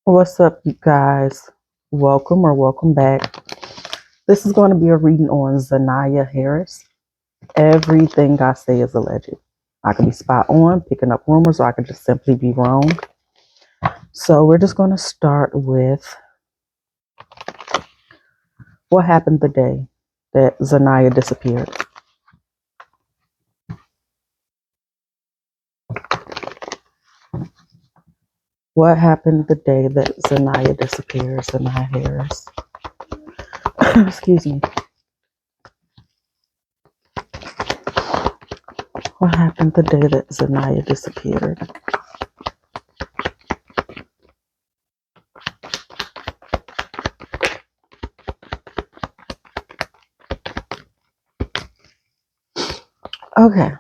What's up, you guys? Welcome or welcome back. This is going to be a reading on Naziyah Harris. Everything I say is alleged. I could be spot on, picking up rumors, or I could just simply be wrong. So we're just going to start with what happened the day that Naziyah disappeared. What happened the day that Naziyah disappeared, Naziyah Harris? Excuse me. What happened the day that Naziyah disappeared? Okay.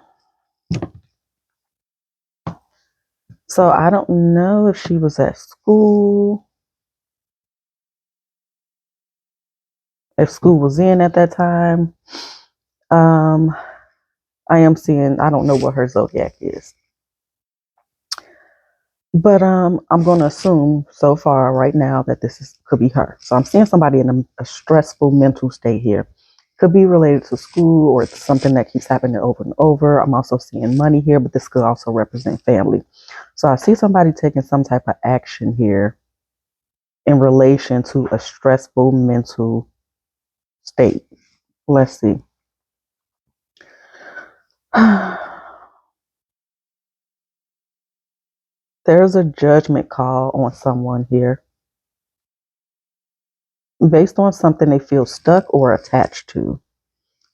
So I don't know if she was at school, if school was in at that time. I am seeing, I don't know what her zodiac is. But I'm going to assume so far right now that could be her. So I'm seeing somebody in a stressful mental state here. Could be related to school or it's something that keeps happening over and over. I'm also seeing money here, but this could also represent family. So I see somebody taking some type of action here in relation to a stressful mental state. Let's see. There's a judgment call on someone here based on something they feel stuck or attached to.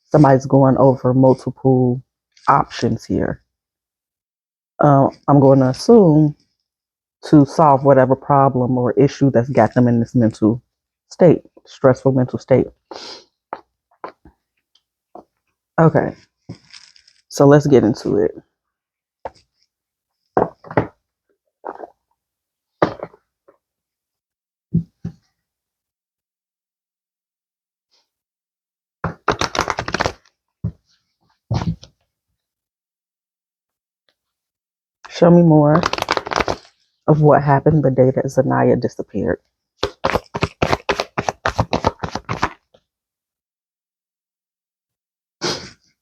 Somebody's going over multiple options here. I'm going to assume to solve whatever problem or issue that's got them in this mental state, stressful mental state. Okay, so let's get into it. Show me more of what happened the day that Naziyah disappeared.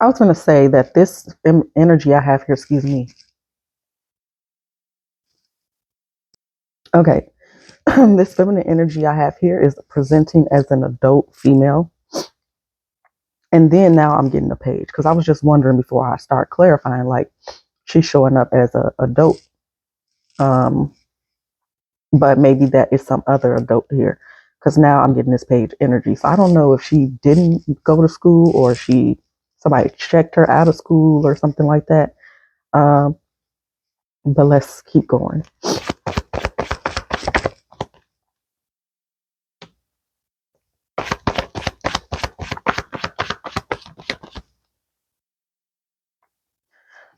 I was going to say that this energy I have here, excuse me. Okay, this feminine energy I have here is presenting as an adult female. And then now I'm getting a page because I was just wondering before I start clarifying, like she's showing up as a adult. But maybe that is some other adult here because now I'm getting this page energy. So I don't know if she didn't go to school or somebody checked her out of school or something like that. But let's keep going.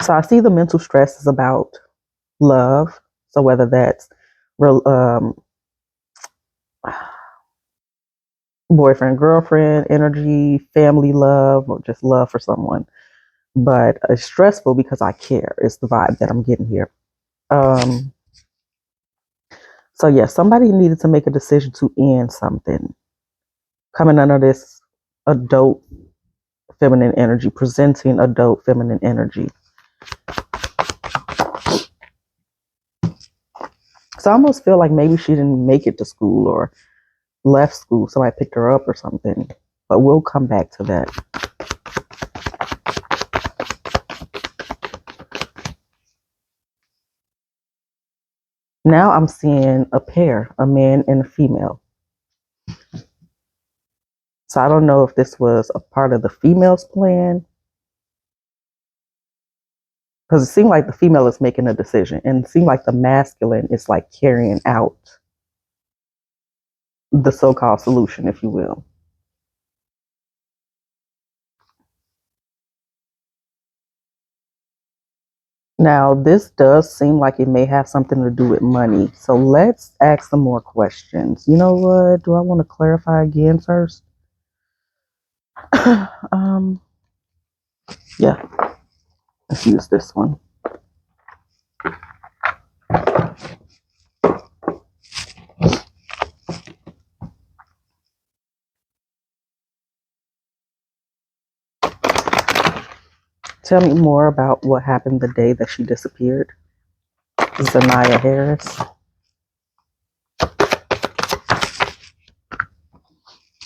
So I see the mental stress is about love. So whether that's boyfriend, girlfriend, energy, family love, or just love for someone. But it's stressful because I care. It's the vibe that I'm getting here. So yeah, somebody needed to make a decision to end something. Coming under this adult feminine energy, presenting adult feminine energy. So I almost feel like maybe she didn't make it to school or left school. Somebody picked her up or something. But we'll come back to that. Now I'm seeing a pair, a man and a female. So I don't know if this was a part of the female's plan. Because it seemed like the female is making a decision. And it seemed like the masculine is like carrying out the so-called solution, if you will. Now, this does seem like it may have something to do with money. So let's ask some more questions. You know what? Do I want to clarify again first? Yeah, let's use this one. Tell me more about what happened the day that she disappeared. Naziyah Harris.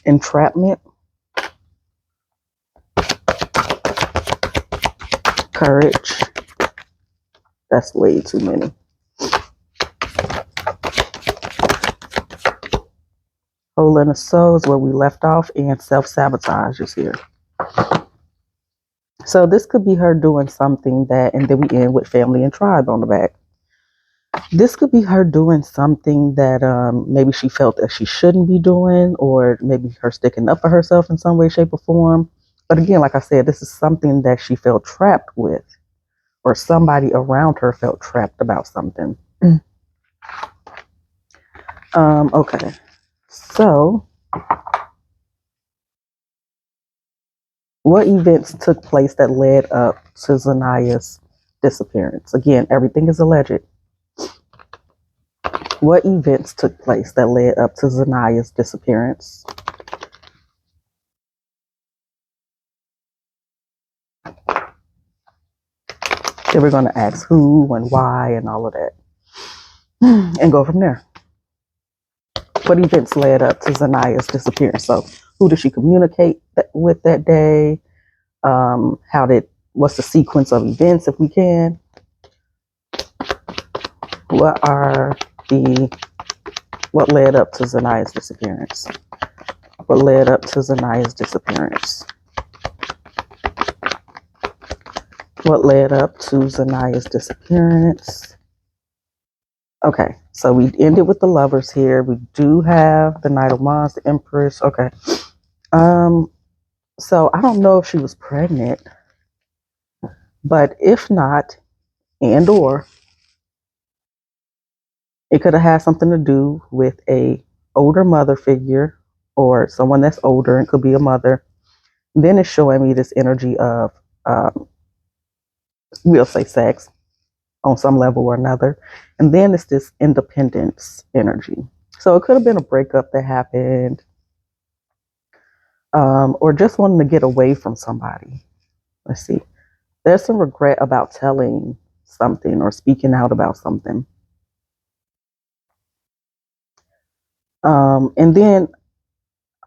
Entrapment. Courage. That's way too many. Hole in the soul is where we left off, and self-sabotage is here. So this could be her doing something that, and then we end with family and tribe on the back. This could be her doing something that maybe she felt that she shouldn't be doing, or maybe her sticking up for herself in some way, shape, or form. But again, like I said, this is something that she felt trapped with, or somebody around her felt trapped about something. Okay, so what events took place that led up to Zàniah's disappearance? Again, everything is alleged. What events took place that led up to Zàniah's disappearance? Then we're going to ask who and why and all of that, and go from there. What events led up to Zàniah's disappearance? So, who did she communicate with that day? What's the sequence of events, if we can? What led up to Zàniah's disappearance? What led up to Zàniah's disappearance? What led up to Zàniah's disappearance? Okay, so we ended with the lovers here. We do have the Knight of Wands, the Empress. Okay. So I don't know if she was pregnant, but if not, and or it could have had something to do with a older mother figure or someone that's older and could be a mother. Then it's showing me this energy of, we'll say sex on some level or another. And then it's this independence energy. So it could have been a breakup that happened, or just wanting to get away from somebody. Let's see. There's some regret about telling something or speaking out about something. And then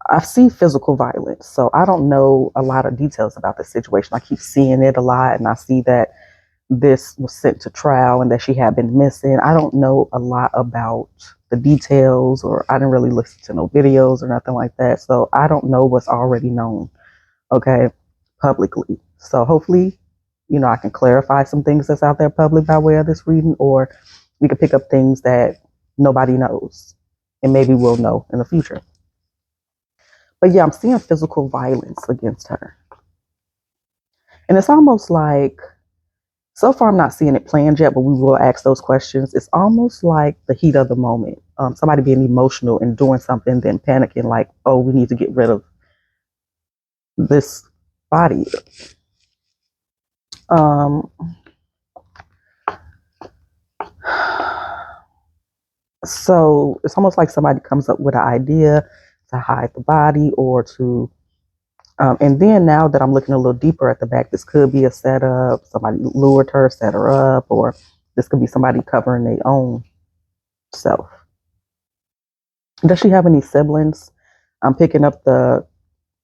I see physical violence. So I don't know a lot of details about the situation. I keep seeing it a lot, and I see that this was sent to trial and that she had been missing. I don't know a lot about the details, or I didn't really listen to no videos or nothing like that. So I don't know what's already known, okay, publicly. So hopefully, I can clarify some things that's out there public by way of this reading, or we can pick up things that nobody knows and maybe we'll know in the future. But yeah, I'm seeing physical violence against her. And it's almost like, so far I'm not seeing it planned yet, but we will ask those questions. It's almost like the heat of the moment. Somebody being emotional and doing something, then panicking like, oh, we need to get rid of this body. So it's almost like somebody comes up with an idea to hide the body or to, and then now that I'm looking a little deeper at the back, this could be a setup. Somebody lured her, set her up, or this could be somebody covering their own self. Does she have any siblings? I'm picking up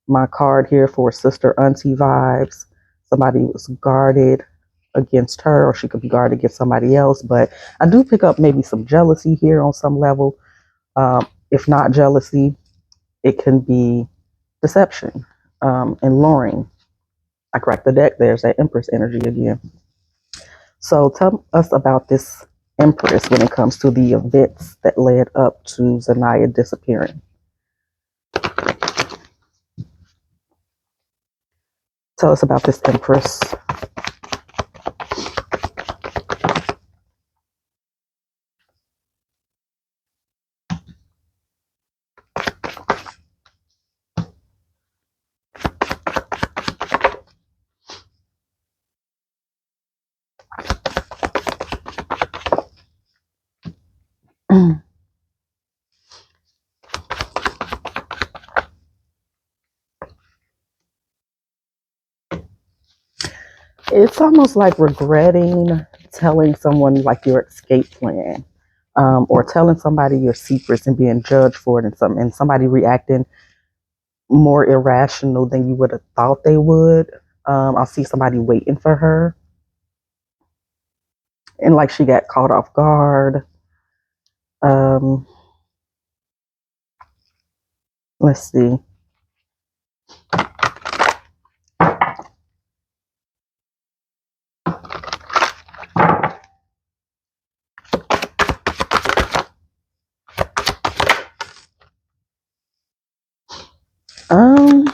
my card here for sister auntie vibes. Somebody was guarded against her, or she could be guarded against somebody else. But I do pick up maybe some jealousy here on some level. If not jealousy, it can be deception and luring. I cracked the deck. There's that Empress energy again. So tell us about this Empress when it comes to the events that led up to Zàniah disappearing. Tell us about this Empress. It's almost like regretting telling someone like your escape plan, or telling somebody your secrets and being judged for it, and somebody reacting more irrational than you would have thought they would. I see somebody waiting for her, and like she got caught off guard. Um, let's see. Um,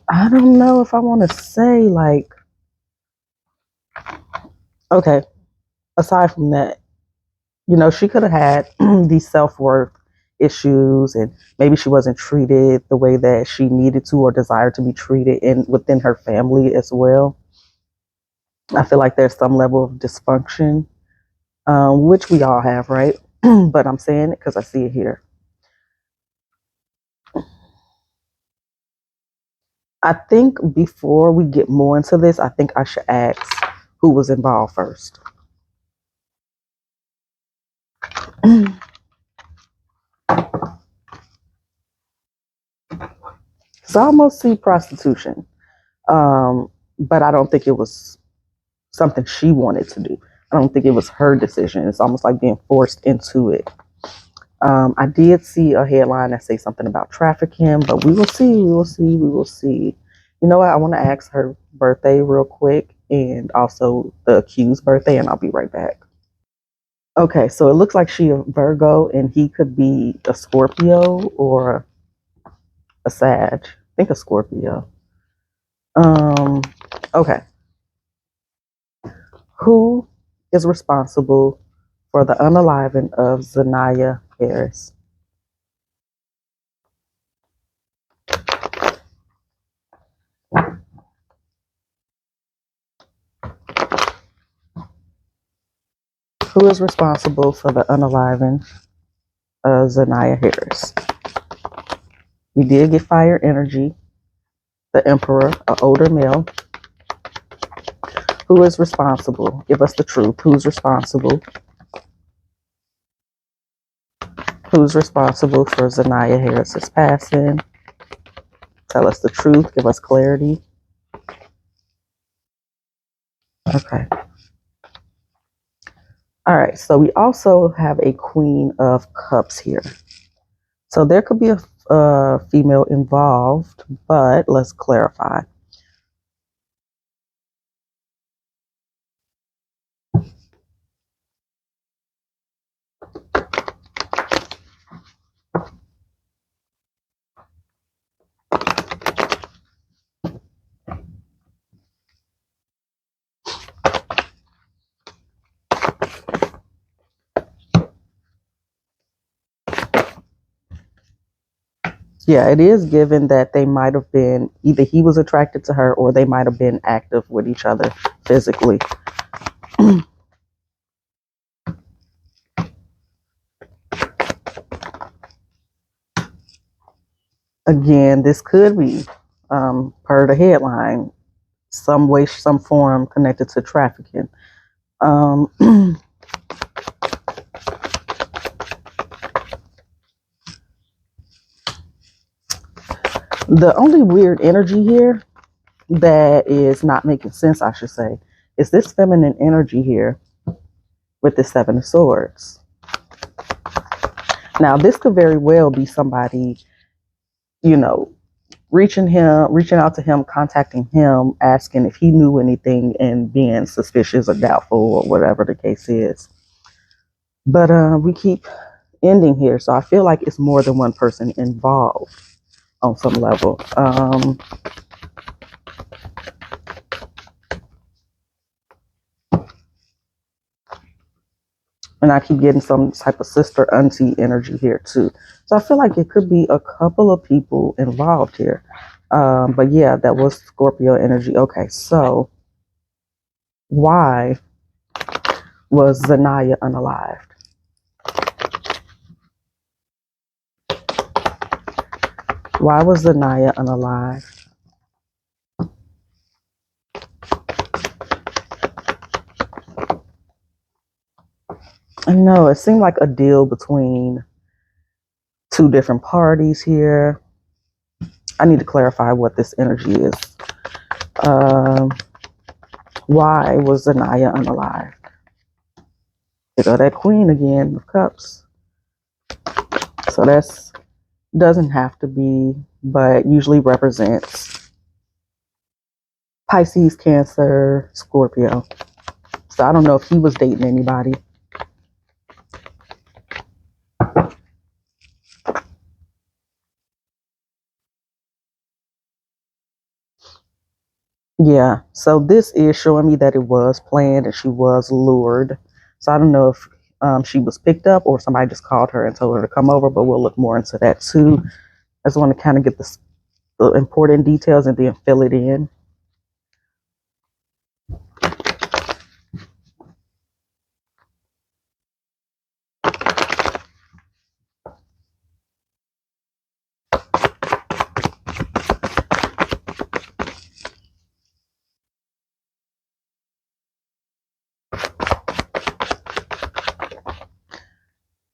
I don't know if I want to say like, okay, aside from that, she could have had these self-worth issues, and maybe she wasn't treated the way that she needed to or desired to be treated within her family as well. I feel like there's some level of dysfunction, which we all have, right? But I'm saying it because I see it here. I think before we get more into this, I think I should ask who was involved first. So I almost see prostitution, but I don't think it was something she wanted to do. I don't think it was her decision. It's almost like being forced into it. I did see a headline that say something about trafficking, but we will see. We will see. We will see. You know what? I want to ask her birthday real quick and also the accused's birthday, and I'll be right back. Okay, so it looks like she a Virgo, and he could be a Scorpio or a Sag. I think a Scorpio. Um, okay. Who is responsible for the unaliving of Zàniah Harris? Who is responsible for the unaliving of Zàniah Harris? We did get fire energy, the Emperor, an older male. Who is responsible? Give us the truth. Who's responsible? Who's responsible for Zàniah Harris's passing? Tell us the truth. Give us clarity. Okay. All right. So we also have a Queen of Cups here. So there could be a female involved, but let's clarify. Yeah, it is given that they might have been either he was attracted to her or they might have been active with each other physically. Again, this could be, per the headline, some way, some form connected to trafficking. The only weird energy here that is not making sense, I should say, is this feminine energy here with the Seven of Swords. Now, this could very well be somebody, reaching out to him, contacting him, asking if he knew anything and being suspicious or doubtful or whatever the case is. But we keep ending here, so I feel like it's more than one person involved on some level. And I keep getting some type of sister auntie energy here too. So I feel like it could be a couple of people involved here. But yeah, that was Scorpio energy. Okay, so why Was Zàniah unalived? Why was Zàniah unalived? I know it seemed like a deal between two different parties here. I need to clarify what this energy is. Why was Zàniah unalived? There go that Queen again of Cups. So that's doesn't have to be, but usually represents Pisces, Cancer, Scorpio. So I don't know if he was dating anybody. Yeah, so this is showing me that it was planned and she was lured. So I don't know if she was picked up or somebody just called her and told her to come over, but we'll look more into that too. I just want to kind of get the important details and then fill it in.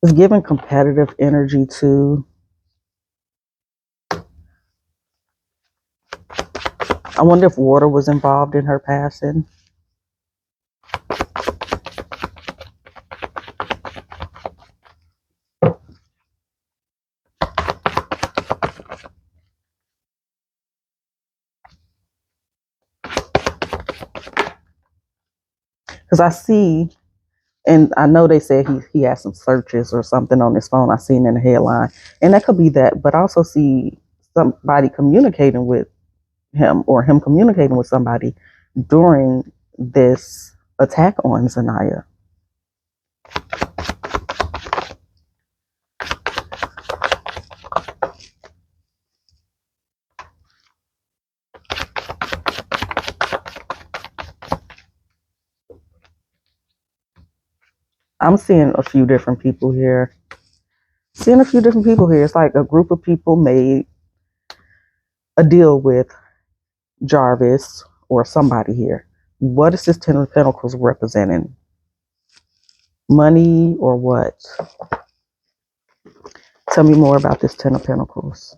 It's giving competitive energy too. I wonder if water was involved in her passing. Because I see, and I know they said he had some searches or something on his phone. I seen in the headline, and that could be that. But I also see somebody communicating with him or him communicating with somebody during this attack on Zàniah. I'm seeing a few different people here. It's like a group of people made a deal with Jarvis or somebody here. What is this Ten of Pentacles representing? Money or what? Tell me more about this Ten of Pentacles.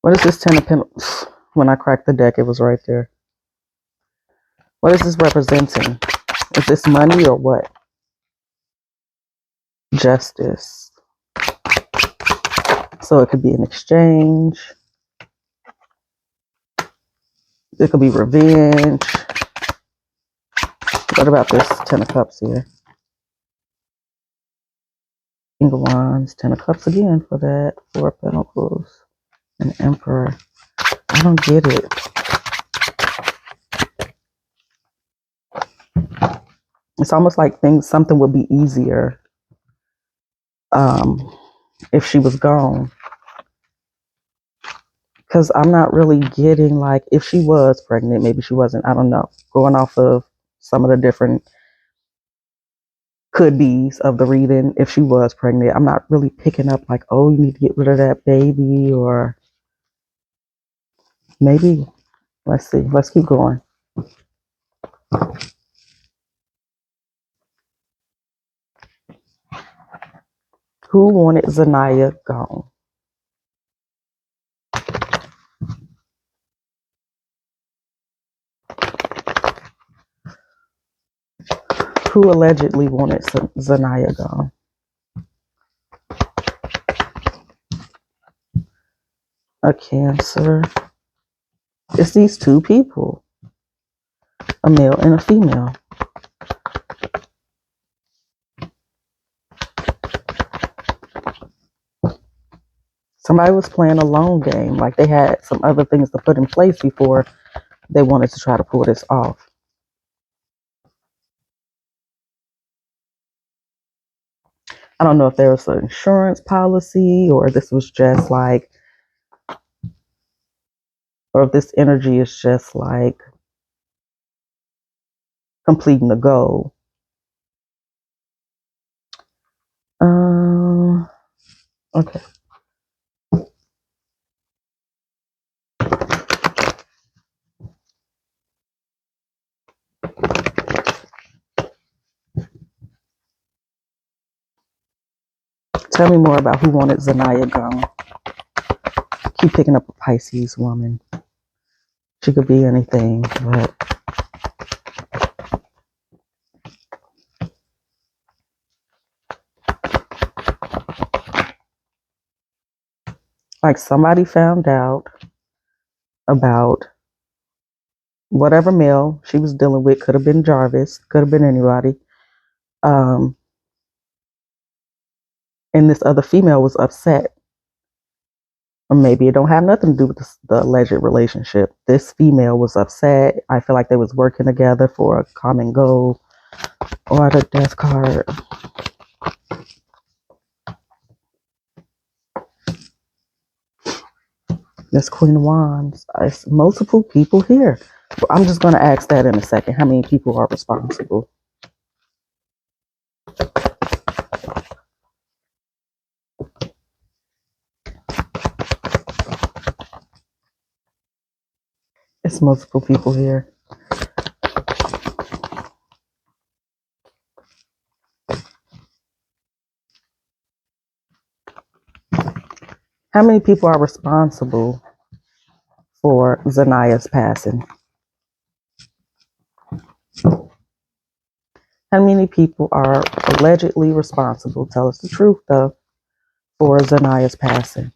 What is this Ten of Pentacles? When I cracked the deck, it was right there. What is this representing? Is this money or what? Justice. So it could be an exchange. It could be revenge. What about this Ten of Cups here? King of Wands, Ten of Cups again for that. Four of Pentacles, and Emperor. I don't get it. It's almost like something would be easier if she was gone. Because I'm not really getting, like, if she was pregnant, maybe she wasn't, I don't know. Going off of some of the different could be's of the reading, if she was pregnant, I'm not really picking up like, oh, you need to get rid of that baby, or maybe, let's see, let's keep going. Who wanted Zàniah gone? Who allegedly wanted Zàniah gone? A Cancer. It's these two people, a male and a female. Somebody was playing a long game, like they had some other things to put in place before they wanted to try to pull this off. I don't know if there was an insurance policy or this was just like, or if this energy is just like completing the goal. Okay. Tell me more about who wanted Zàniah gone. Keep picking up a Pisces woman. She could be anything, but like somebody found out about whatever male she was dealing with. Could have been Jarvis, could have been anybody. And this other female was upset. Or maybe it don't have nothing to do with the alleged relationship. This female was upset. I feel like they was working together for a common goal. Or the death card. This Queen of Wands. It's multiple people here. I'm just going to ask that in a second. How many people are responsible? It's multiple people here. How many people are responsible for Zàniah's passing? How many people are allegedly responsible? Tell us the truth, though, for Zàniah's passing.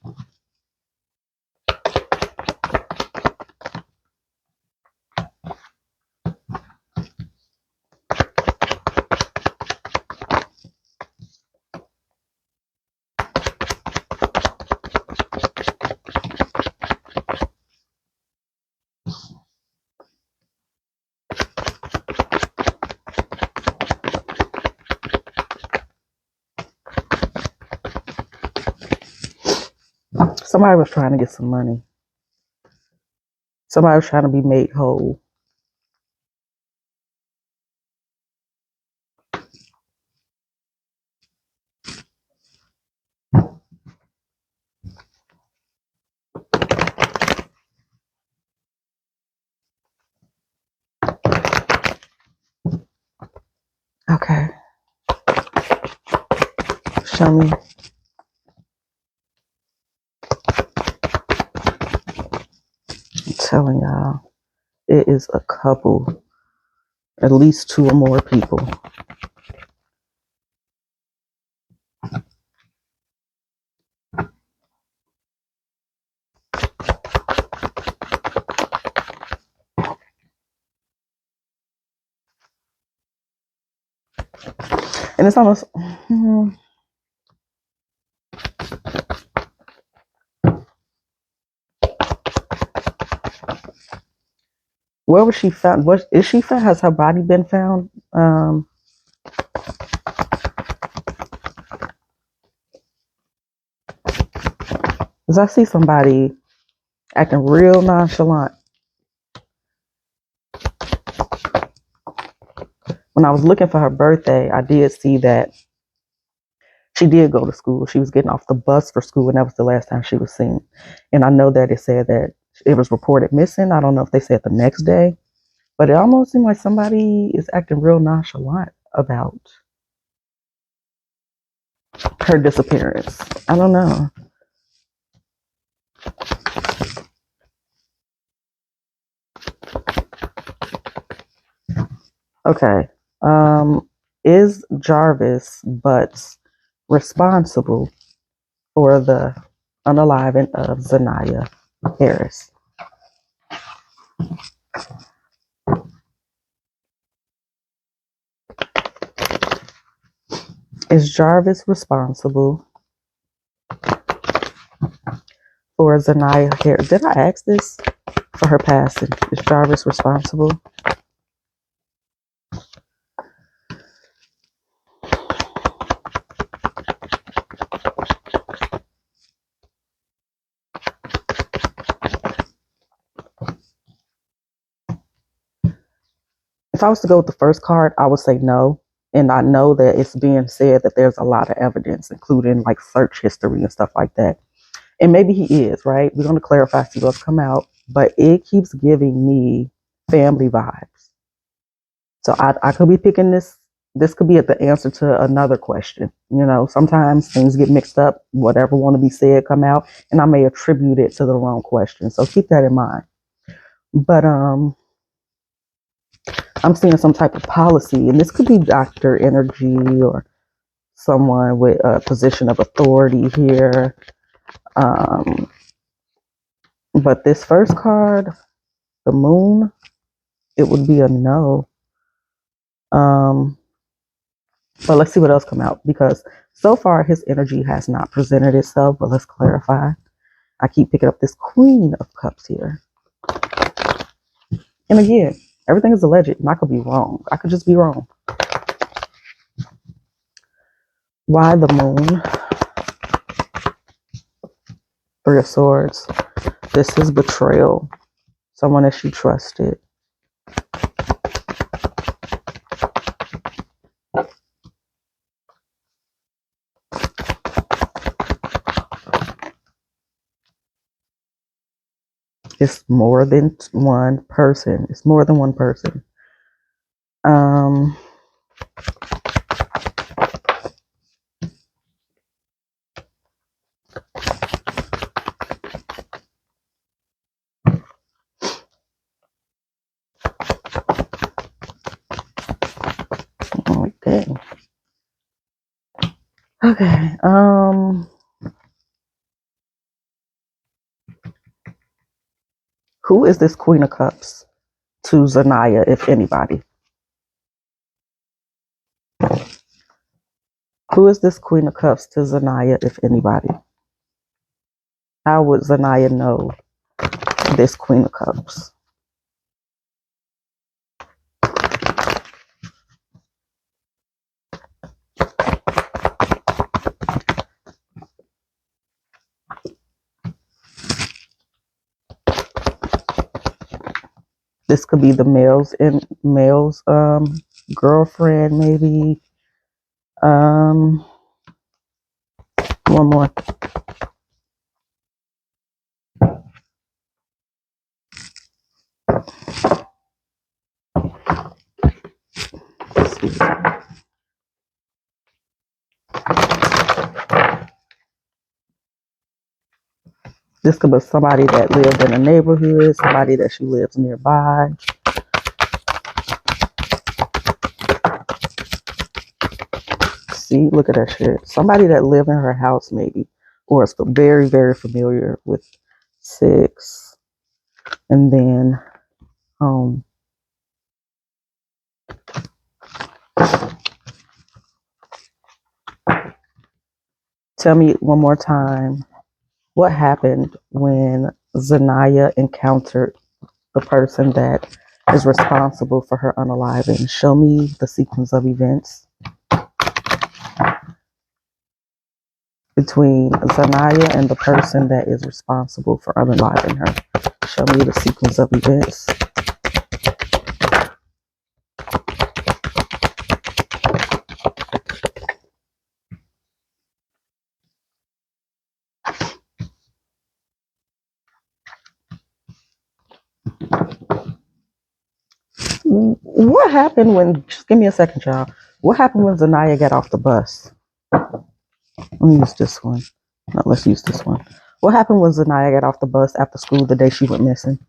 Somebody was trying to get some money. Somebody was trying to be made whole. Okay. Show me. I'm telling y'all, it is a couple, at least two or more people. And it's almost... Where was she found? What is she found? Has her body been found? Because I see somebody acting real nonchalant. When I was looking for her birthday, I did see that she did go to school. She was getting off the bus for school, and that was the last time she was seen. And I know that it said that it was reported missing. I don't know if they said the next day, but it almost seemed like somebody is acting real nonchalant about her disappearance. I don't know. Okay. Is Jarvis Butts responsible for the unaliving of Naziyah Harris? Is Jarvis responsible for Naziyah Harris? Did I ask this for her passing? Is Jarvis responsible? If I was to go with the first card, I would say no. And I know that it's being said that there's a lot of evidence, including like search history and stuff like that. And maybe he is, right? We're going to clarify, see what's come out. But it keeps giving me family vibes. So I could be picking this. This could be the answer to another question. You know, sometimes things get mixed up. Whatever want to be said come out, and I may attribute it to the wrong question. So keep that in mind. But I'm seeing some type of policy, and this could be doctor energy or someone with a position of authority here. Um, but this first card, the moon, it would be a no. But let's see what else come out, because so far his energy has not presented itself. But let's clarify. I keep picking up this Queen of Cups here. And again, everything is alleged, and I could be wrong. I could just be wrong. Why the moon? Three of Swords. This is betrayal. Someone that she trusted. It's more than one person. It's more than one person. Okay. Okay. Who is this Queen of Cups to Zàniah, if anybody? Who is this Queen of Cups to Zàniah, if anybody? How would Zàniah know this Queen of Cups? This could be the male's girlfriend, maybe. One more. This could be somebody that lived in a neighborhood, somebody that she lives nearby. See, look at that shit. Somebody that lived in her house, maybe, or is very, very familiar with 6, and then home. Tell me one more time, what happened when Zàniah encountered the person that is responsible for her unaliving? Show me the sequence of events between Zàniah and the person that is responsible for unaliving her. Show me the sequence of events. What happened when, just give me a second, y'all. What happened when Zàniah got off the bus? Let me use this one. No, let's use this one. What happened when Zàniah got off the bus after school the day she went missing?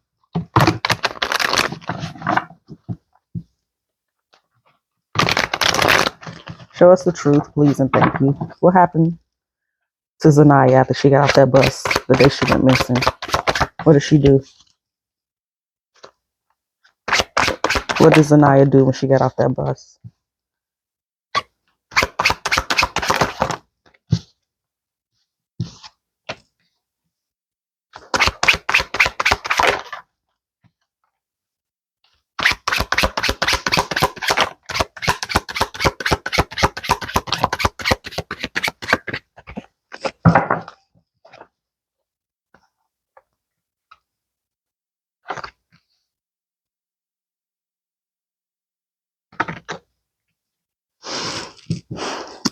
Show us the truth, please, and thank you. What happened to Zàniah after she got off that bus the day she went missing? What did she do? What did Zàniah do when she got off that bus?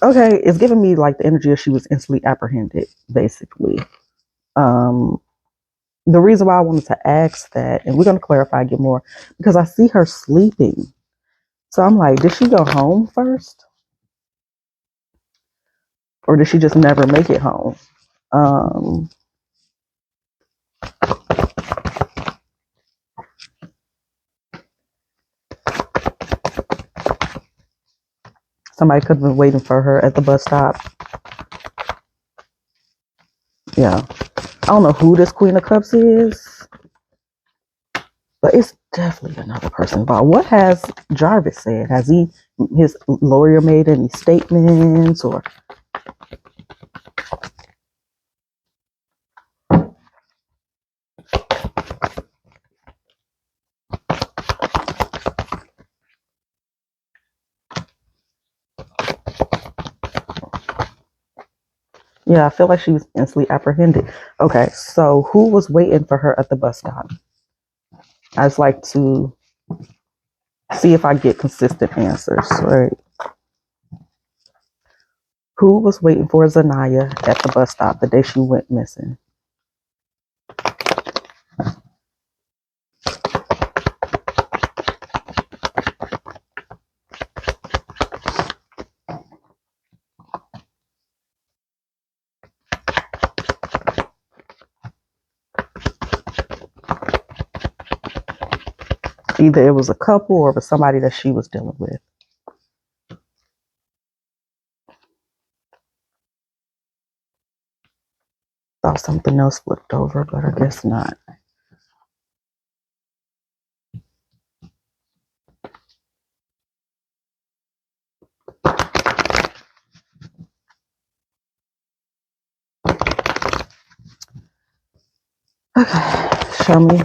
Okay, it's giving me like the energy of she was instantly apprehended, basically. Um, the reason why I wanted to ask that, and we're going to clarify, get more, because I see her sleeping. So I'm like, did she go home first? Or did she just never make it home? Um, Somebody could have been waiting for her at the bus stop. Yeah. I don't know who this Queen of Cups is, but it's definitely another person involved. What has Jarvis said? Has his lawyer made any statements or? Yeah, I feel like she was instantly apprehended. Okay, so who was waiting for her at the bus stop? I just like to see if I get consistent answers, right? Who was waiting for Zàniah at the bus stop the day she went missing? Either it was a couple or it was somebody that she was dealing with. Thought something else flipped over, but I guess not. Okay, show me.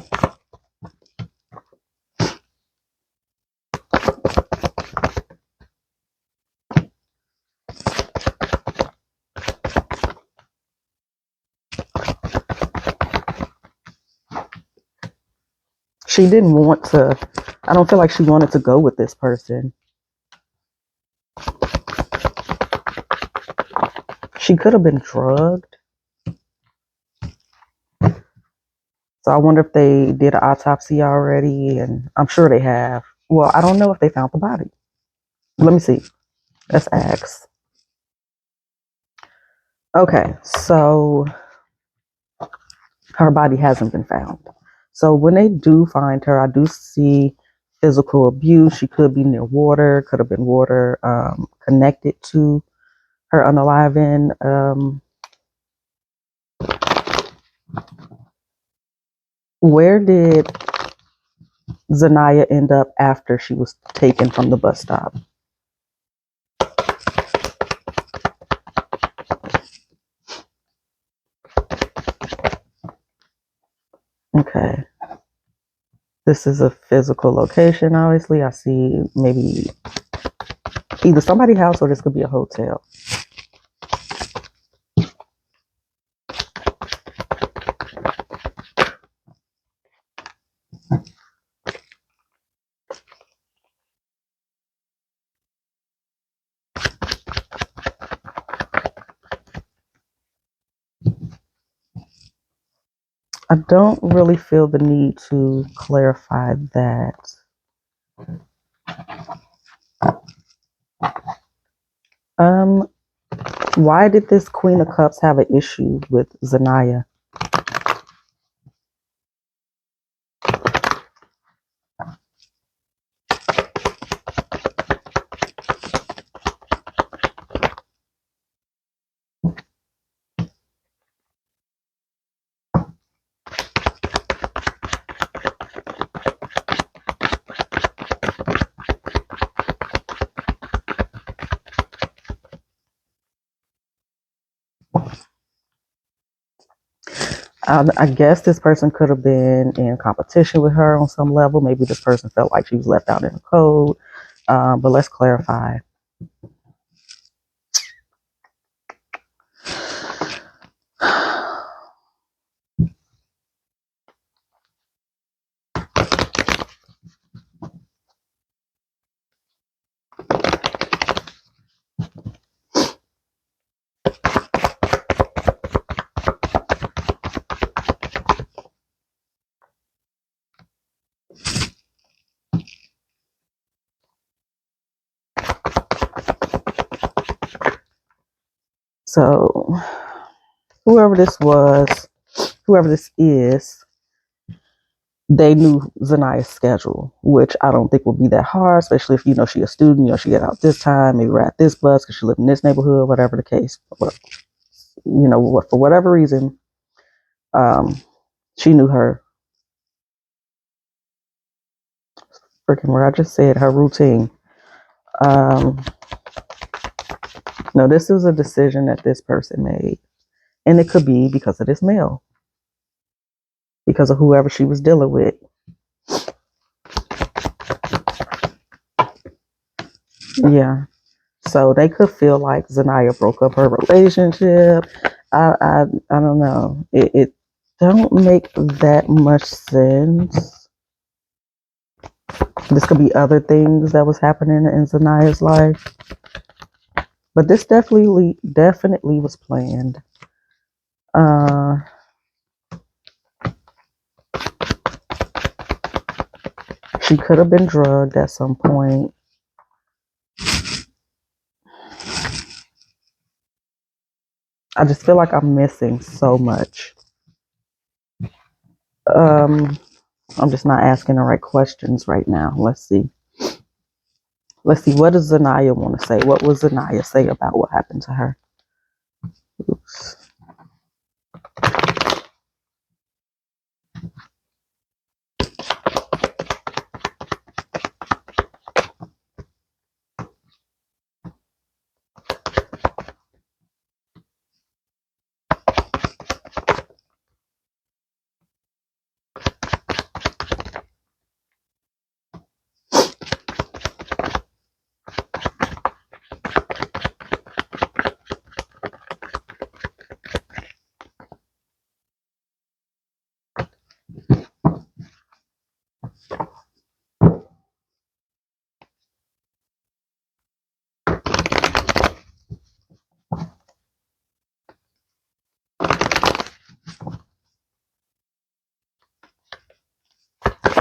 She didn't want to, I don't feel like she wanted to go with this person. She could have been drugged. So I wonder if they did an autopsy already, and I'm sure they have. Well, I don't know if they found the body. Let me see. Let's ask. Okay, so her body hasn't been found. So when they do find her, I do see physical abuse. She could be near water, could have been water connected to her unaliving. Where did Zàniah end up after she was taken from the bus stop? Okay. This is a physical location, obviously. I see maybe either somebody's house or this could be a hotel. I don't really feel the need to clarify that. Um, why did this Queen of Cups have an issue with Zàniah? I guess this person could have been in competition with her on some level. Maybe this person felt like she was left out in the cold. But let's clarify. So whoever this was, whoever this is, they knew Zàniah's schedule, which I don't think would be that hard, especially if, she a student, she get out this time, maybe we're at this bus because she live in this neighborhood, whatever the case. But, for whatever reason, she knew her freaking where I just said her routine. No, this is a decision that this person made. And it could be because of this male, because of whoever she was dealing with. Yeah. So they could feel like Zàniah broke up her relationship. I don't know. It don't make that much sense. This could be other things that was happening in Zàniah's life. But this definitely was planned. She could have been drugged at some point. I just feel like I'm missing so much. I'm just not asking the right questions right now. Let's see. What does Zàniah want to say? What will Zàniah say about what happened to her? Oops.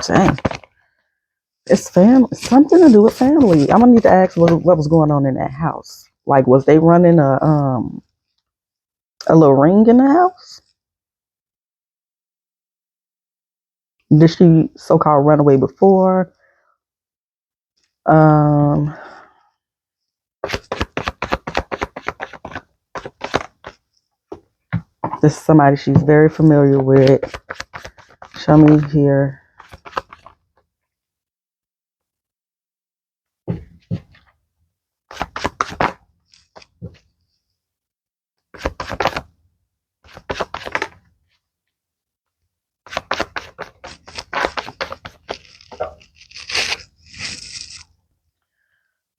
Dang. It's something to do with family. I'm gonna need to ask what was going on in that house. Like, was they running a little ring in the house? Did she so-called run away before? This is somebody she's very familiar with. Show me here.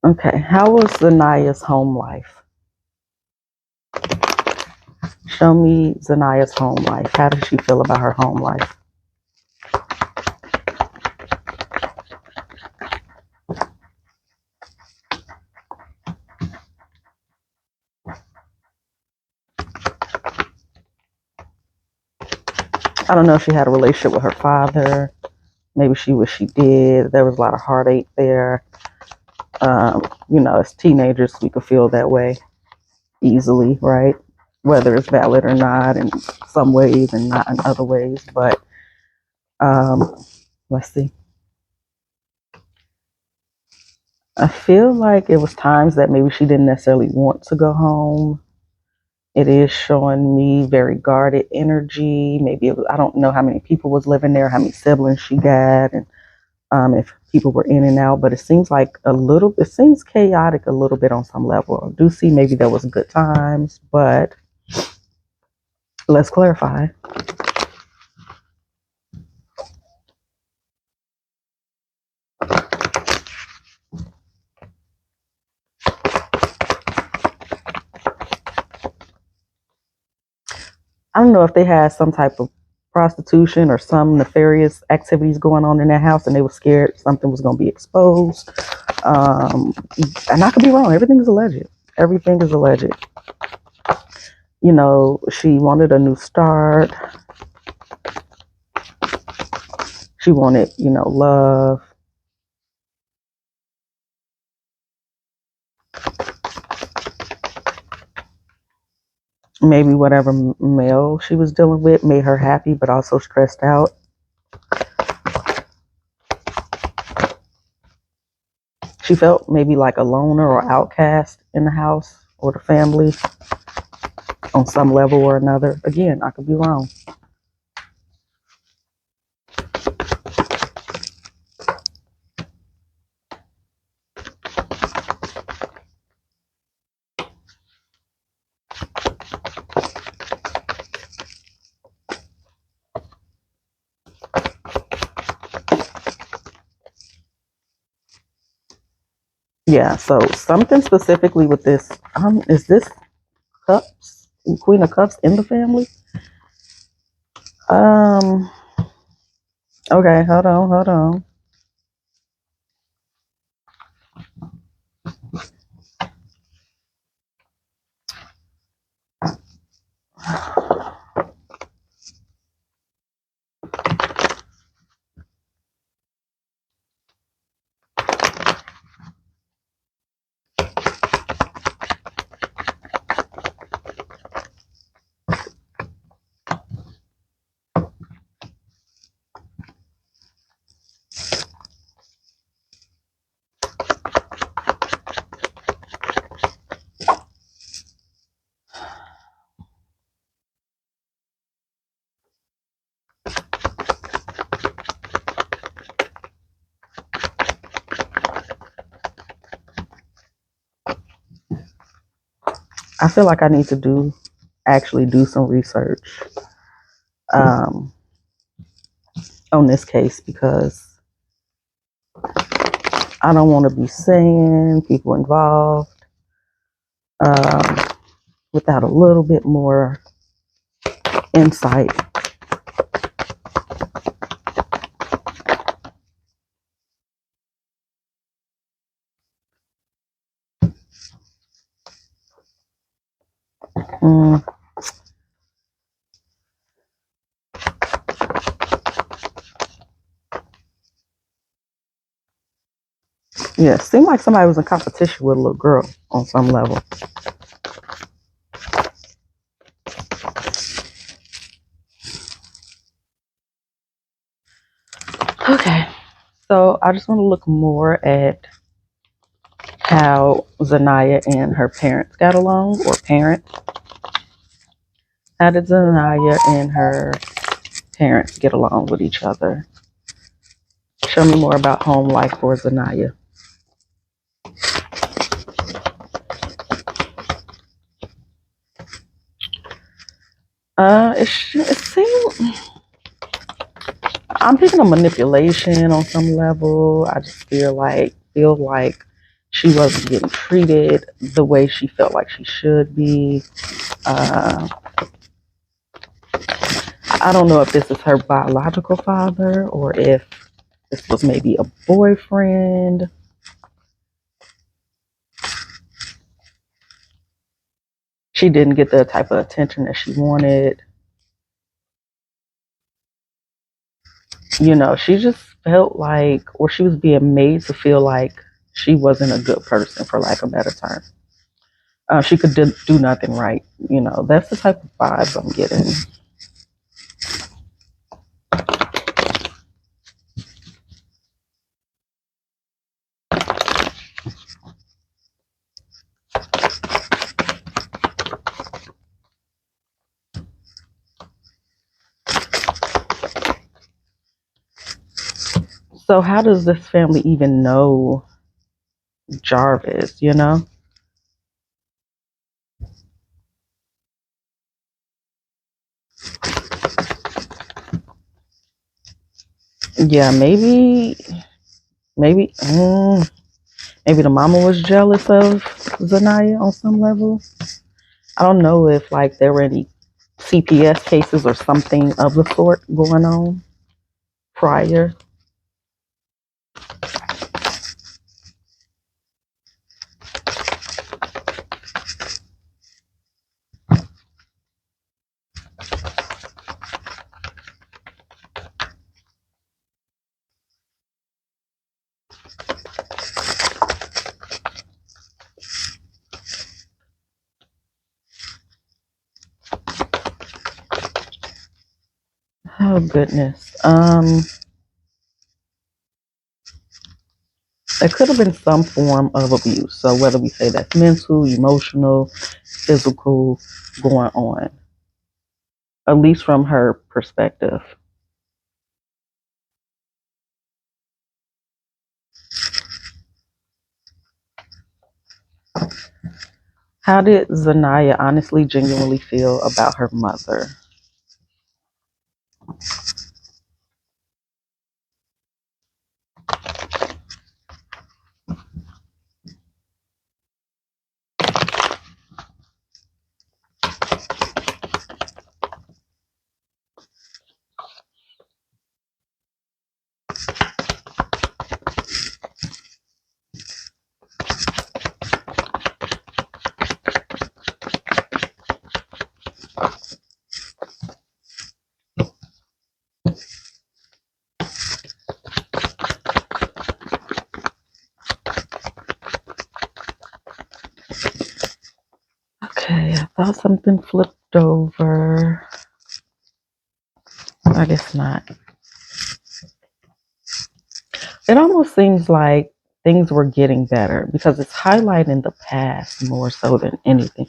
Okay, how was Zàniah's home life? Show me Zàniah's home life. How does she feel about her home life? I don't know if she had a relationship with her father. Maybe she wished she did. There was a lot of heartache there. As teenagers, we could feel that way easily, right? Whether it's valid or not in some ways and not in other ways. But let's see. I feel like it was times that maybe she didn't necessarily want to go home. It is showing me very guarded energy. Maybe I don't know how many people was living there, how many siblings she got, and if people were in and out. But it seems like it seems chaotic a little bit on some level. I do see maybe there was good times, but let's clarify. I don't know if they had some type of prostitution or some nefarious activities going on in their house and they were scared something was going to be exposed. And I could be wrong. Everything is alleged. Everything is alleged. She wanted a new start. She wanted, love. Maybe whatever male she was dealing with made her happy, but also stressed out. She felt maybe like a loner or outcast in the house or the family on some level or another. Again, I could be wrong. Yeah, so something specifically with this. Is this cups, Queen of Cups in the family? Um, okay, hold on. I feel like I need to actually do some research um, on this case because I don't want to be saying people involved um, without a little bit more insight. Mm, yeah, seemed like somebody was in competition with a little girl on some level. Okay, so I just want to look more at how Zàniah and her parents got along, or parent. How did Zàniah and her parents get along with each other? Show me more about home life for Zàniah. It seemed I'm picking up manipulation on some level. I just feel like she wasn't getting treated the way she felt like she should be. Uh, I don't know if this is her biological father or if this was maybe a boyfriend. She didn't get the type of attention that she wanted. You know, she just felt like, or she was being made to feel like she wasn't a good person, for lack of a better term. She could do nothing right. You know, that's the type of vibes I'm getting. So, how does this family even know Jarvis? You know? Yeah, maybe, maybe the mama was jealous of Zàniah on some level. I don't know if like there were any CPS cases or something of the sort going on prior. Oh goodness. There could have been some form of abuse. So whether we say that's mental, emotional, physical going on, at least from her perspective. How did Zàniah honestly, genuinely feel about her mother? Okay, I thought something flipped over. I guess not. It almost seems like things were getting better because it's highlighting the past more so than anything.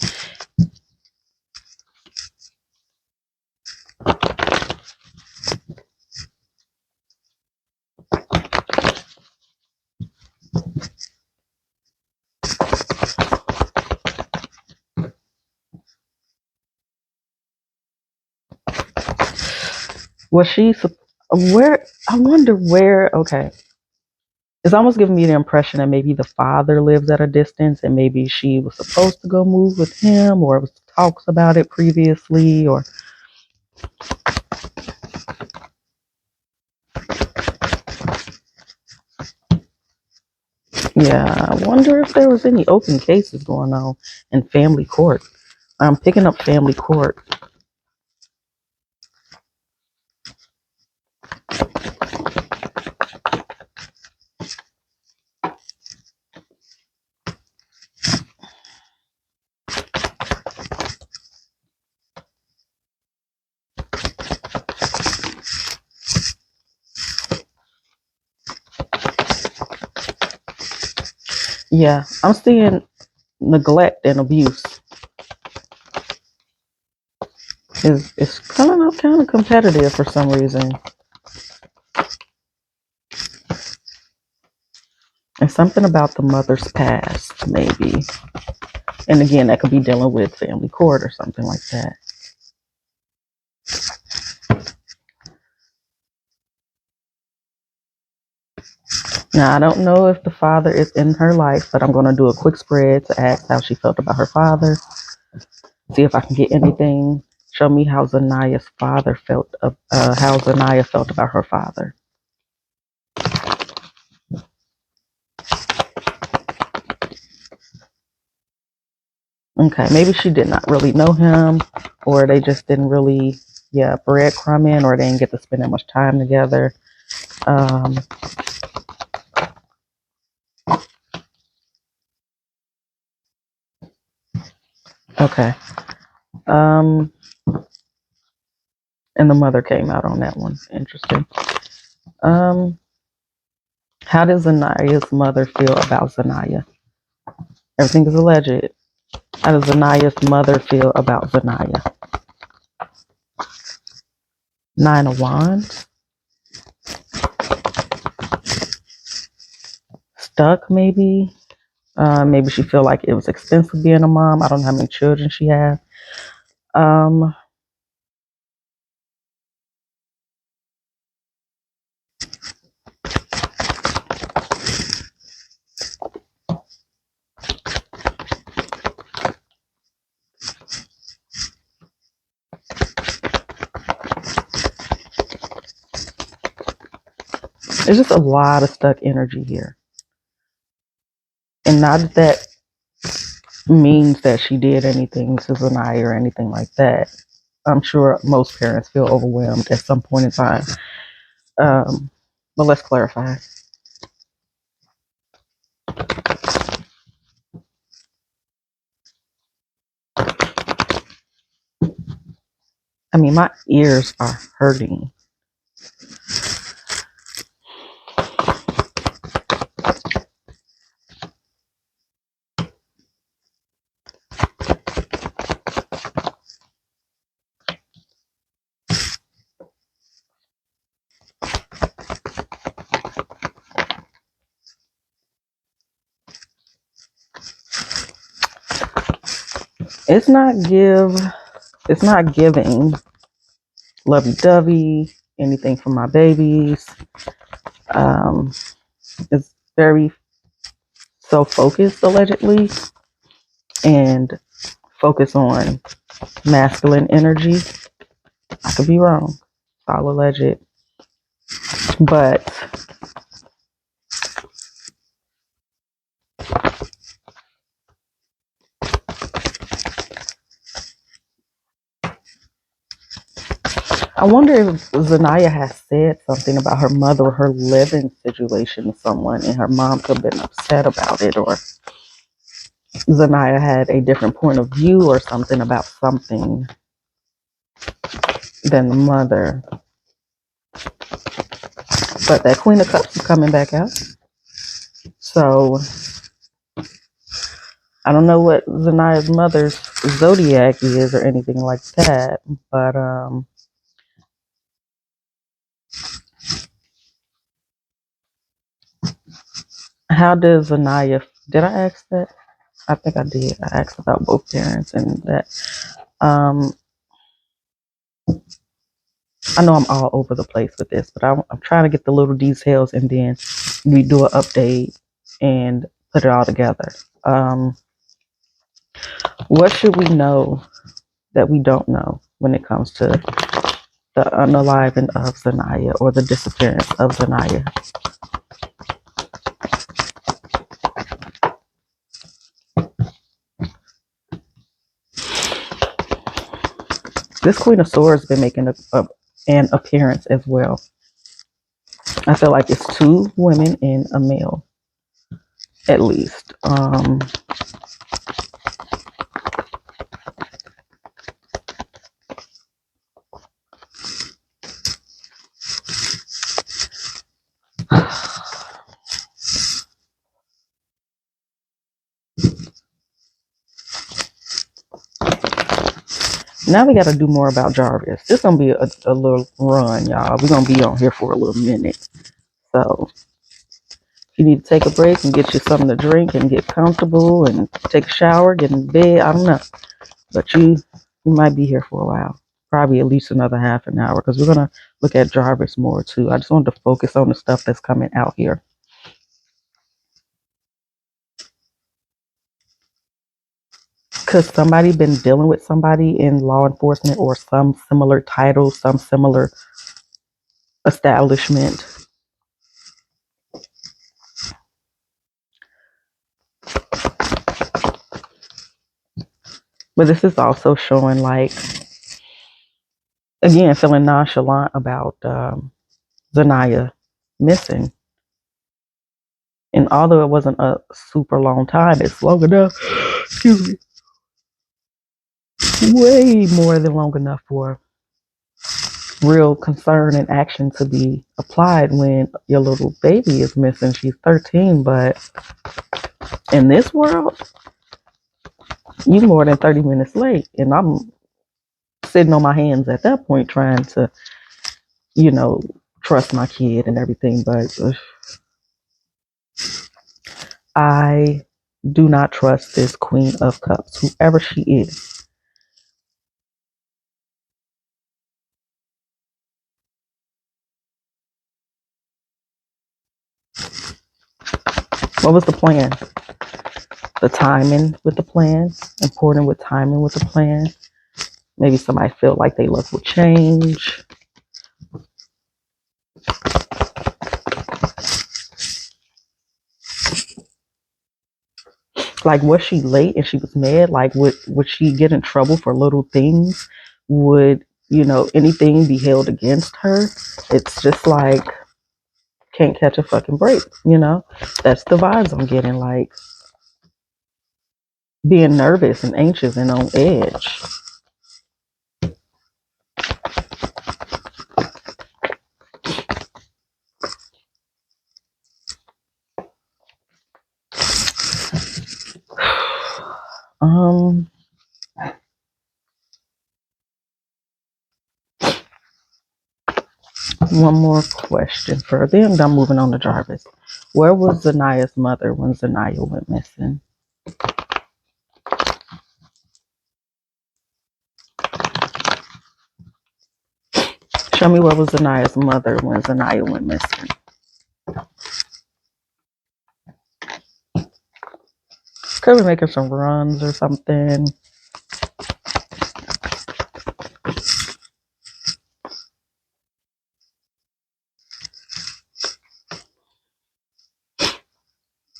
Was she where? I wonder where. Okay, it's almost giving me the impression that maybe the father lives at a distance, and maybe she was supposed to go move with him, or it was talks about it previously, or yeah. I wonder if there was any open cases going on in family court. I'm picking up family court. Yeah, I'm seeing neglect and abuse. It's kind of competitive for some reason, and something about the mother's past, maybe. And again, that could be dealing with family court or something like that. Now, I don't know if the father is in her life, but I'm going to do a quick spread to ask how she felt about her father. See if I can get anything. Show me how Zàniah's father felt. How Zàniah felt about her father. Okay, maybe she did not really know him, or they just didn't really, yeah, breadcrumbing, or they didn't get to spend that much time together. Um, okay. Um, and the mother came out on that one. Interesting. Um, how does Zàniah's mother feel about Zàniah? Everything is alleged. How does Zàniah's mother feel about Zàniah? Nine of Wands. Stuck, maybe. Maybe she feel like it was expensive being a mom. I don't know how many children she has. Um, there's just a lot of stuck energy here. And not that that means that she did anything to Zàniah or anything like that. I'm sure most parents feel overwhelmed at some point in time. But let's clarify. I mean, my ears are hurting. It's not giving lovey-dovey, anything for my babies. Um, it's very self-focused, allegedly, and focus on masculine energy. I could be wrong. It's all alleged. But I wonder if Zàniah has said something about her mother or her living situation with someone, and her mom could have been upset about it, or Zàniah had a different point of view or something about something than the mother. But that Queen of Cups is coming back out. So I don't know what Zàniah's mother's zodiac is or anything like that. But how does Zàniah, did I ask that? I think I did. I asked about both parents and that. Um, I know I'm all over the place with this, but I'm trying to get the little details and then we do an update and put it all together. What should we know that we don't know when it comes to the unaliving of Zàniah or the disappearance of Zàniah? This Queen of Swords has been making an appearance as well. I feel like it's two women and a male, at least. Now we got to do more about Jarvis. This is going to be a little run, y'all. We're going to be on here for a little minute. So if you need to take a break and get you something to drink and get comfortable and take a shower, get in bed, I don't know. But you might be here for a while. Probably at least another half an hour, because we're going to look at Jarvis more too. I just wanted to focus on the stuff that's coming out here. Because somebody been dealing with somebody in law enforcement or some similar title, some similar establishment. But this is also showing, like, again, feeling nonchalant about Zàniah missing. And although it wasn't a super long time, it's long enough, excuse me, way more than long enough for real concern and action to be applied when your little baby is missing. She's 13, but in this world, you more than 30 minutes late. And I'm sitting on my hands at that point trying to, trust my kid and everything. But I do not trust this Queen of Cups, whoever she is. What was the plan? The timing with the plan, important with timing with the plan. Maybe somebody feel like they luck will change. Like, was she late and she was mad? Like, would she get in trouble for little things? Would, anything be held against her? It's just like, can't catch a fucking break, That's the vibes I'm getting, like being nervous and anxious and on edge. Um, one more question for them. I'm moving on to Jarvis. Where was Zàniah's mother when Zàniah went missing? Show me where was Zàniah's mother when Zàniah went missing. Could be making some runs or something.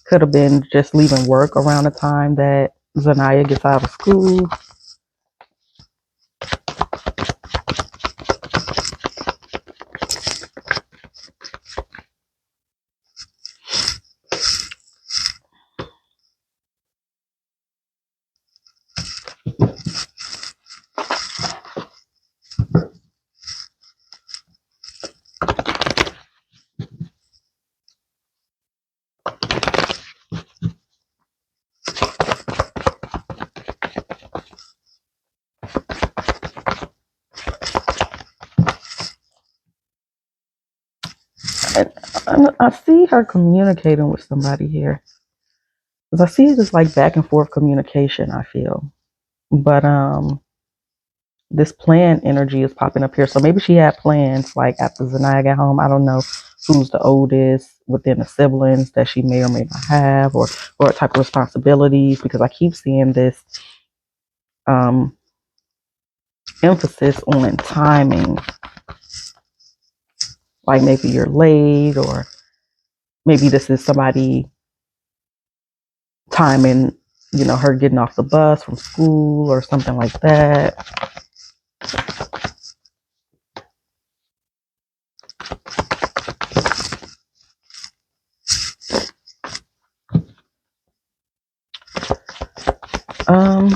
Could have been just leaving work around the time that Zàniah gets out of school. And I see her communicating with somebody here. Because I see this like back and forth communication, I feel. But this plan energy is popping up here. So maybe she had plans like after Zàniah got home. I don't know who's the oldest within the siblings that she may or may not have, or what type of responsibilities, because I keep seeing this um emphasis on timing. Like maybe you're late, or maybe this is somebody timing, her getting off the bus from school or something like that. Um,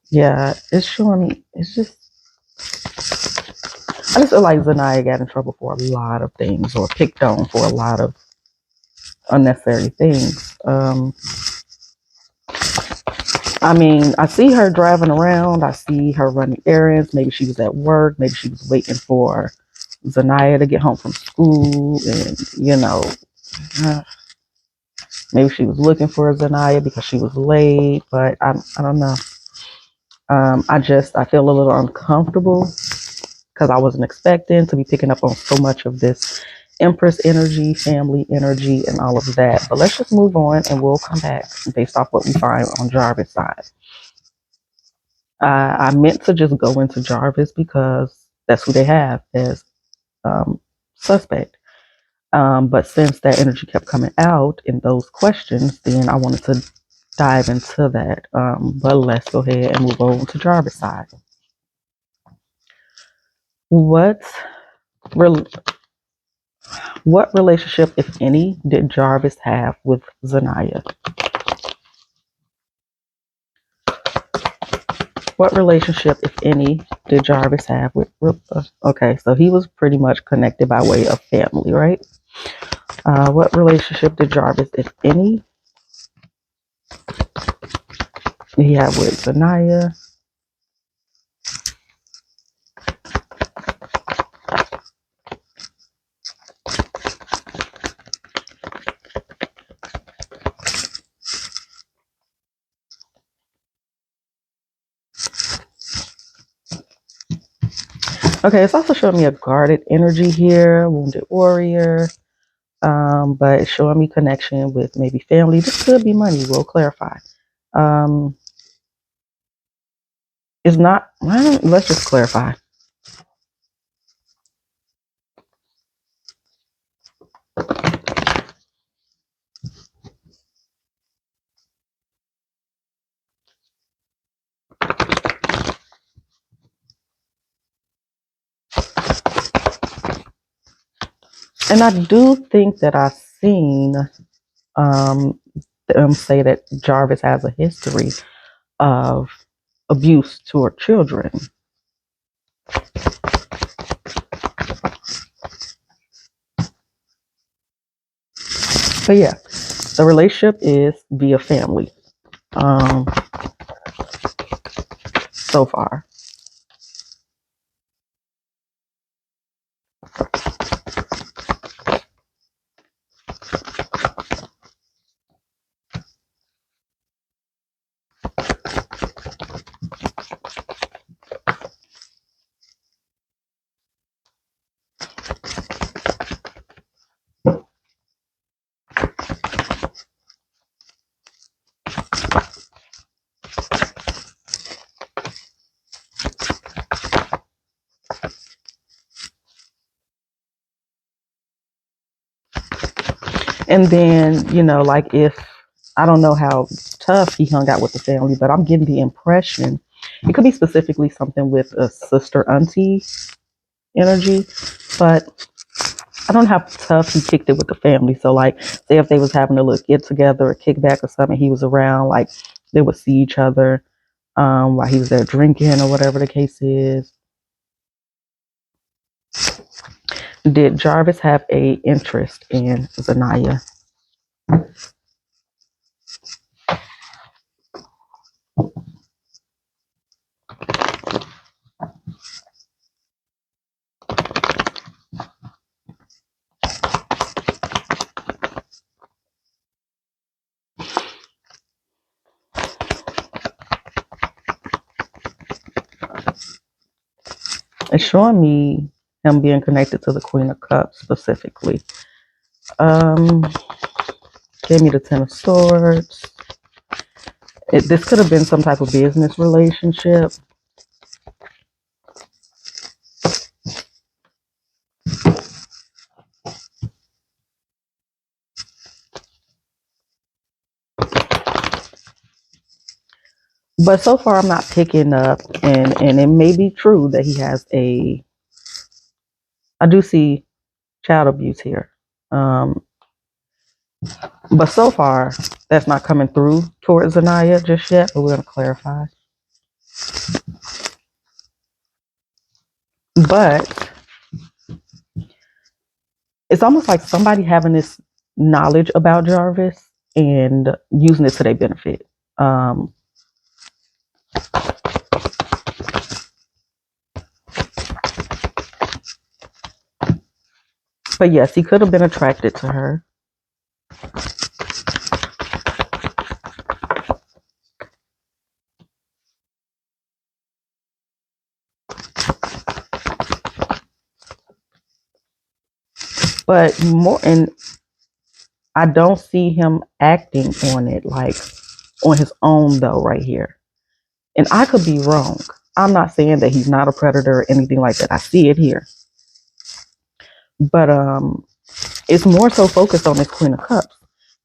yeah, it's showing me, I just feel like Zàniah got in trouble for a lot of things, or picked on for a lot of unnecessary things. I mean, I see her driving around. I see her running errands. Maybe she was at work. Maybe she was waiting for Zàniah to get home from school. And, uh, maybe she was looking for Zàniah because she was late. But I don't know. I feel a little uncomfortable because I wasn't expecting to be picking up on so much of this Empress energy, family energy, and all of that. But let's just move on and we'll come back based off what we find on Jarvis' side. I meant to just go into Jarvis because that's who they have as suspect. But since that energy kept coming out in those questions, then I wanted to dive into that. But let's go ahead and move on to Jarvis' side. What what relationship, if any, did Jarvis have with Zàniah? What relationship, if any, did Jarvis have with Ripta? Okay, so he was pretty much connected by way of family, right? What relationship did Jarvis, if any, he had with Zàniah? Okay, it's also showing me a guarded energy here, wounded warrior. But it's showing me connection with maybe family. This could be money. We'll clarify. It's not. Let's just clarify. And I do think that I've seen them say that Jarvis has a history of abuse toward children. But yeah, the relationship is via family. Um, so far. And then, like if I don't know how tough he hung out with the family, but I'm getting the impression it could be specifically something with a sister auntie energy, but I don't know how tough he kicked it with the family. So like say if they was having a little get together or kickback or something, he was around, like they would see each other while he was there drinking or whatever the case is. Did Jarvis have a interest in Zàniah? It's showing me him being connected to the Queen of Cups specifically. Um, Gave me the Ten of Swords. This could have been some type of business relationship. But so far, I'm not picking up, and it may be true that he has I do see child abuse here. Um, but so far, that's not coming through towards Zàniah just yet, but we're going to clarify. But it's almost like somebody having this knowledge about Jarvis and using it to their benefit. Um, but yes, he could have been attracted to her. But more, and I don't see him acting on it like on his own though, right here. And I could be wrong. I'm not saying that he's not a predator or anything like that. I see it here. But it's more so focused on this Queen of Cups.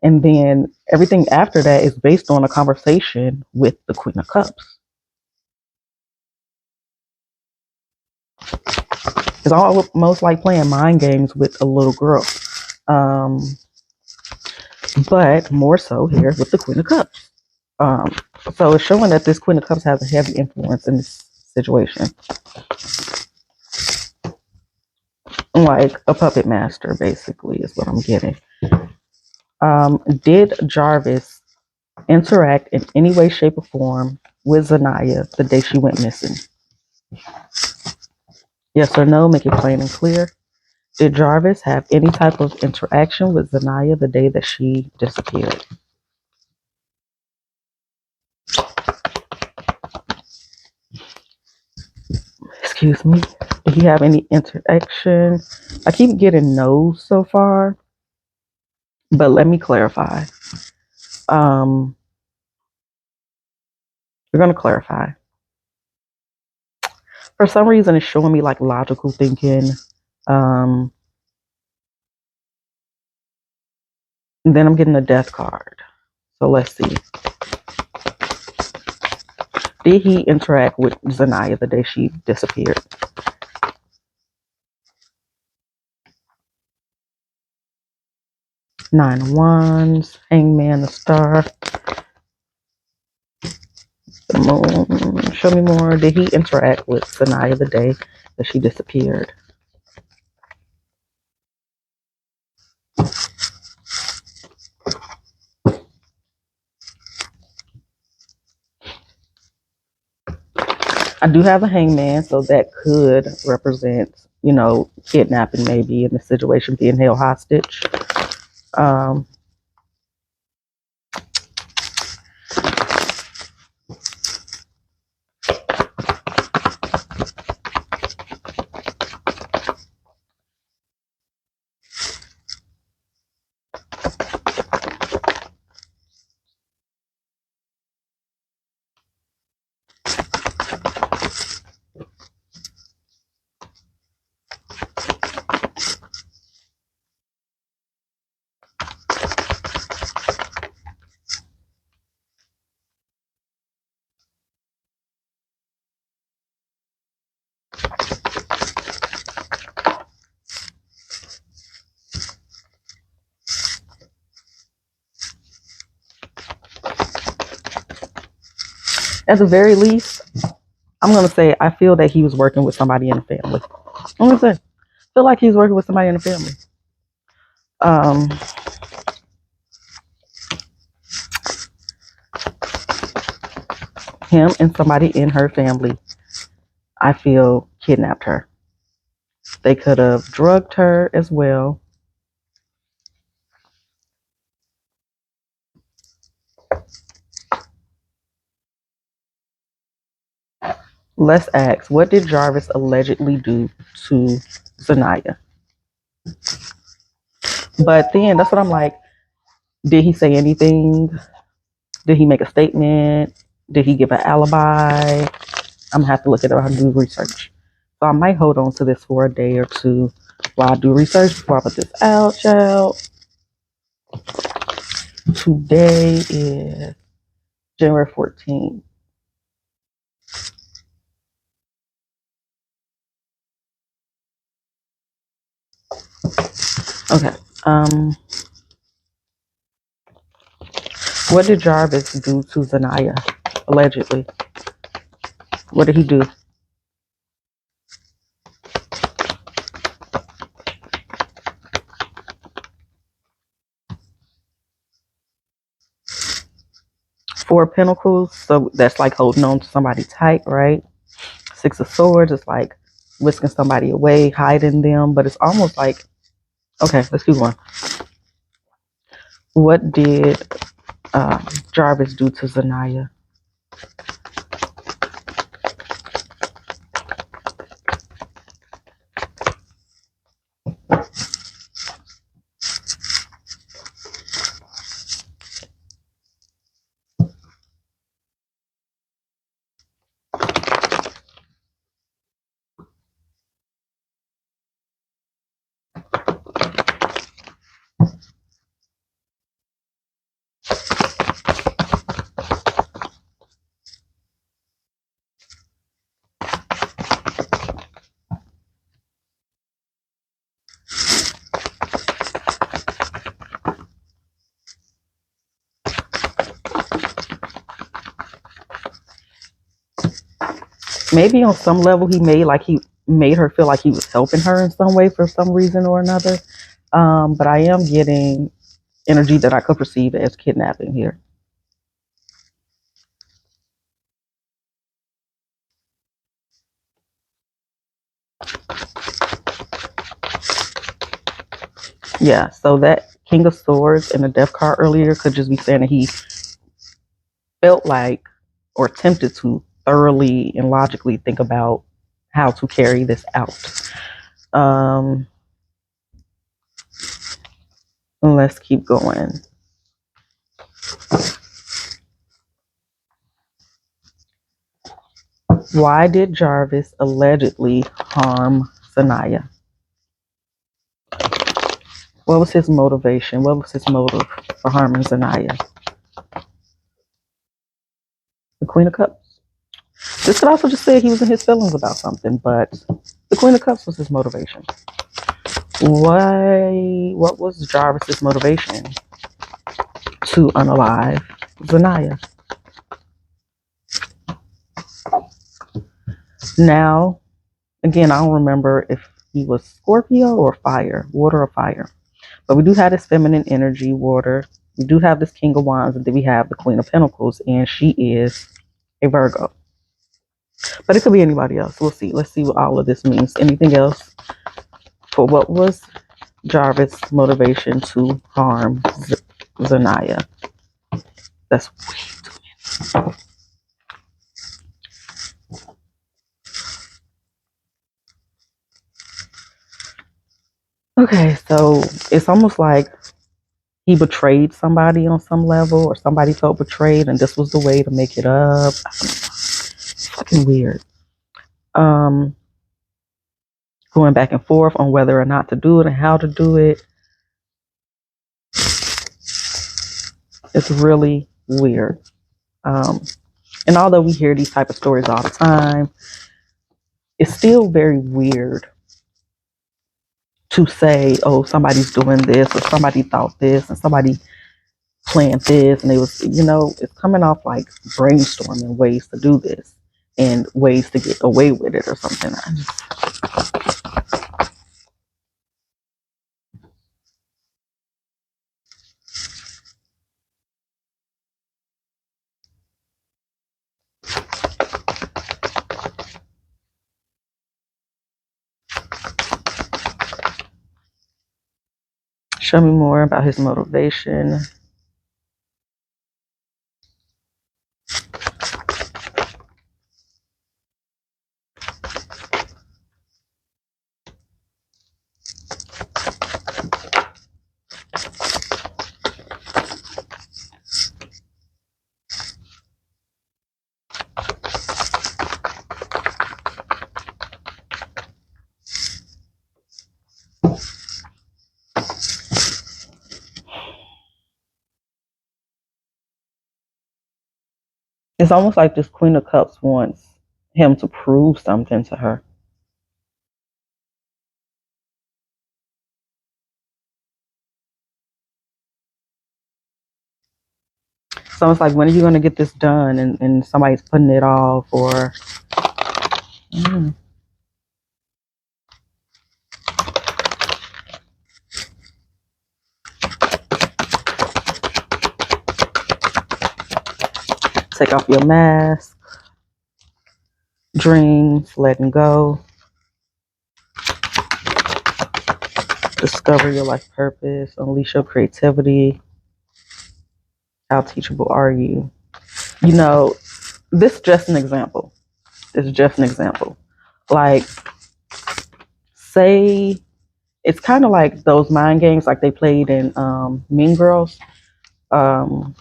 And then everything after that is based on a conversation with the Queen of Cups. It's almost like playing mind games with a little girl. Um, but more so here with the Queen of Cups. So it's showing that this Queen of Cups has a heavy influence in this situation. Like a puppet master, basically, is what I'm getting. Did Jarvis interact in any way, shape, or form with Zàniah the day she went missing? Yes or no, make it plain and clear. Did Jarvis have any type of interaction with Zàniah the day that she disappeared? Excuse me. Did he have any interaction? I keep getting no's so far, but let me clarify. We're going to clarify. For some reason, it's showing me like logical thinking. Then I'm getting a death card. So let's see. Did he interact with Zàniah the day she disappeared? Nine of Wands, Hangman, the Star, the Moon. Show me more. Did he interact with Zàniah the day that she disappeared? I do have a hangman, so that could represent, kidnapping maybe in the situation, being held hostage. Um, at the very least, I'm gonna say I feel that he was working with somebody in the family. I'm gonna say, I feel like he was working with somebody in the family. Um, him and somebody in her family, I feel, kidnapped her. They could have drugged her as well. Let's ask, what did Jarvis allegedly do to Zàniah? But then that's what I'm like. Did he say anything? Did he make a statement? Did he give an alibi? I'm gonna have to look it up and do research. So I might hold on to this for a day or two while I do research before I put this out, child. Today is January 14th. Okay. What did Jarvis do to Zàniah? Allegedly. What did he do? Four of Pentacles, so that's like holding on to somebody tight, right? Six of Swords is like whisking somebody away, hiding them, but it's almost like, okay, let's keep going. What did Jarvis do to Zàniah? Maybe on some level he made her feel like he was helping her in some way for some reason or another. But I am getting energy that I could perceive as kidnapping here. Yeah, so that King of Swords and the Death card earlier could just be saying that he felt like or attempted to thoroughly and logically think about how to carry this out. Let's keep going. Why did Jarvis allegedly harm Zàniah? What was his motivation? What was his motive for harming Zàniah? The Queen of Cups. This could also just say he was in his feelings about something, but the Queen of Cups was his motivation. What was Jarvis's motivation to unalive Zàniah? Now, again, I don't remember if he was Scorpio or fire, water or fire. But we do have this feminine energy, water. We do have this King of Wands, and then we have the Queen of Pentacles, and she is a Virgo. But it could be anybody else. We'll see. Let's see what all of this means. Anything else for what was Jarvis' motivation to harm Zàniah? That's way too many. Okay, so it's almost like he betrayed somebody on some level, or somebody felt betrayed, and this was the way to make it up. It's fucking weird. Um, Going back and forth on whether or not to do it and how to do it. It's really weird. And although we hear these type of stories all the time, it's still very weird to say, oh, somebody's doing this, or somebody thought this, and somebody planned this, and it was, it's coming off like brainstorming ways to do this and ways to get away with it or something. Show me more about his motivation. It's almost like this Queen of Cups wants him to prove something to her. So it's like, when are you going to get this done? And somebody's putting it off, or take off your mask, dreams, letting go, discover your life purpose, unleash your creativity. How teachable are you? This is just an example. It's just an example. Like, say, it's kind of like those mind games like they played in Mean Girls. Um,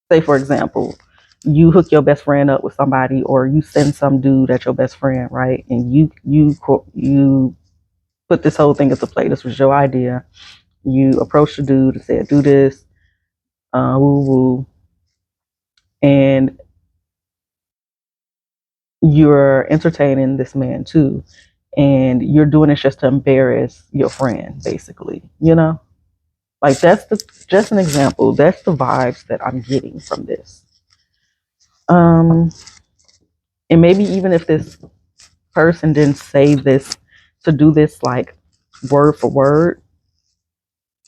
Say, for example, you hook your best friend up with somebody, or you send some dude at your best friend, right? And you put this whole thing into play. This was your idea. You approached the dude and said, "Do this, woo woo," and you're entertaining this man too, and you're doing it just to embarrass your friend, basically. Like, that's just an example. That's the vibes that I'm getting from this. Um, and maybe even if this person didn't say this to do this like word for word,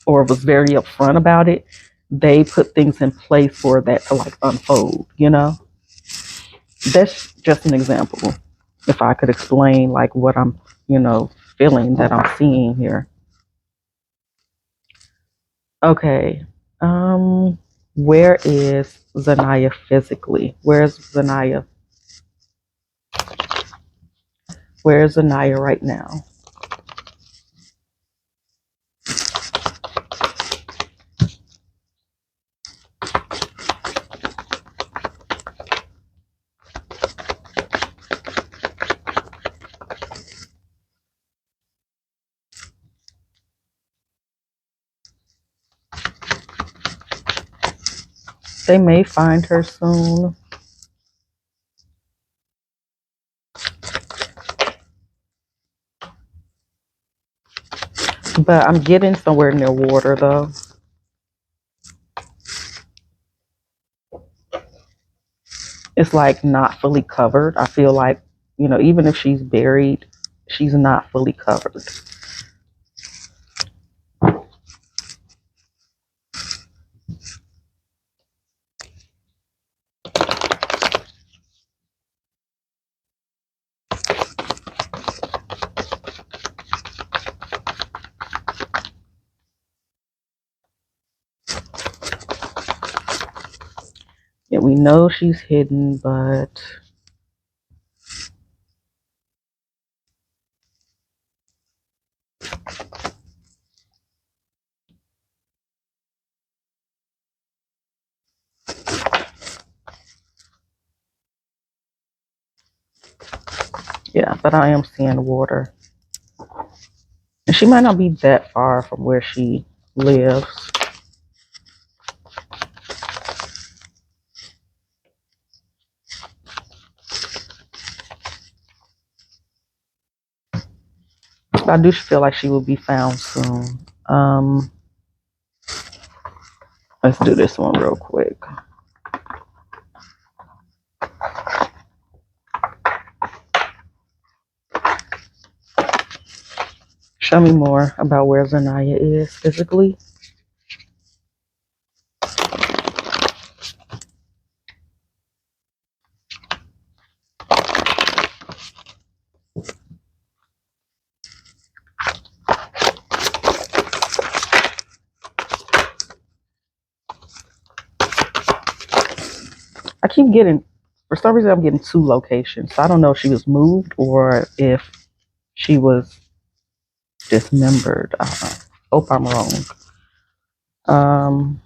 or was very upfront about it, they put things in place for that to like unfold. That's just an example. If I could explain like what I'm, feeling that I'm seeing here. Okay. Where is Zàniah physically? Where's Zàniah? Where's Zàniah right now? They may find her soon. But I'm getting somewhere near water though. It's like not fully covered. I feel like, even if she's buried, she's not fully covered. Yeah, we know she's hidden, but yeah, but I am seeing water. And she might not be that far from where she lives. But I do feel like she will be found soon. Let's do this one real quick. Show me more about where Zàniah is physically. I keep getting, for some reason, I'm getting two locations. So I don't know if she was moved or if she was dismembered. Hope I'm wrong. Um,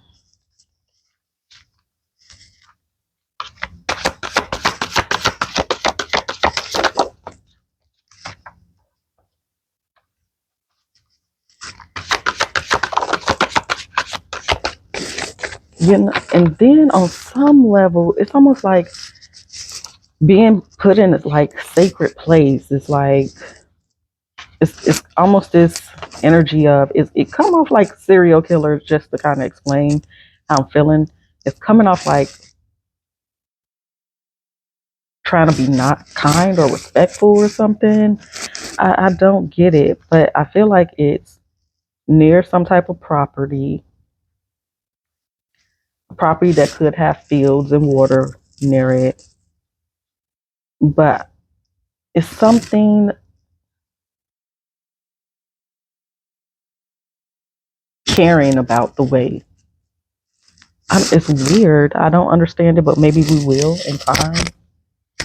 you know, and then on some level, it's almost like being put in like sacred place. It's like it's almost this energy of it come off like serial killers, just to kind of explain how I'm feeling. It's coming off like trying to be not kind or respectful or something. I don't get it, but I feel like it's near some type of property, a property that could have fields and water near it, but it's something caring about the way. It's weird. I don't understand it, but maybe we will in time.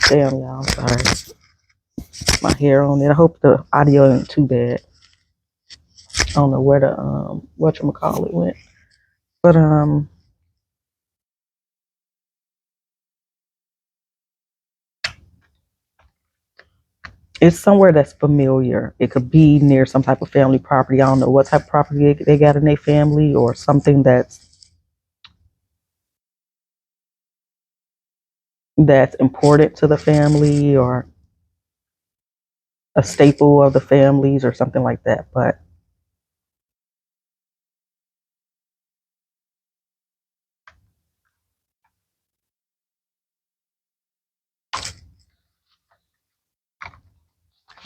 Damn, y'all. Sorry. My hair on it. I hope the audio isn't too bad. I don't know where the whatchamacallit went. But it's somewhere that's familiar. It could be near some type of family property. I don't know what type of property they got in their family, or something that's important to the family, or a staple of the families, or something like that. But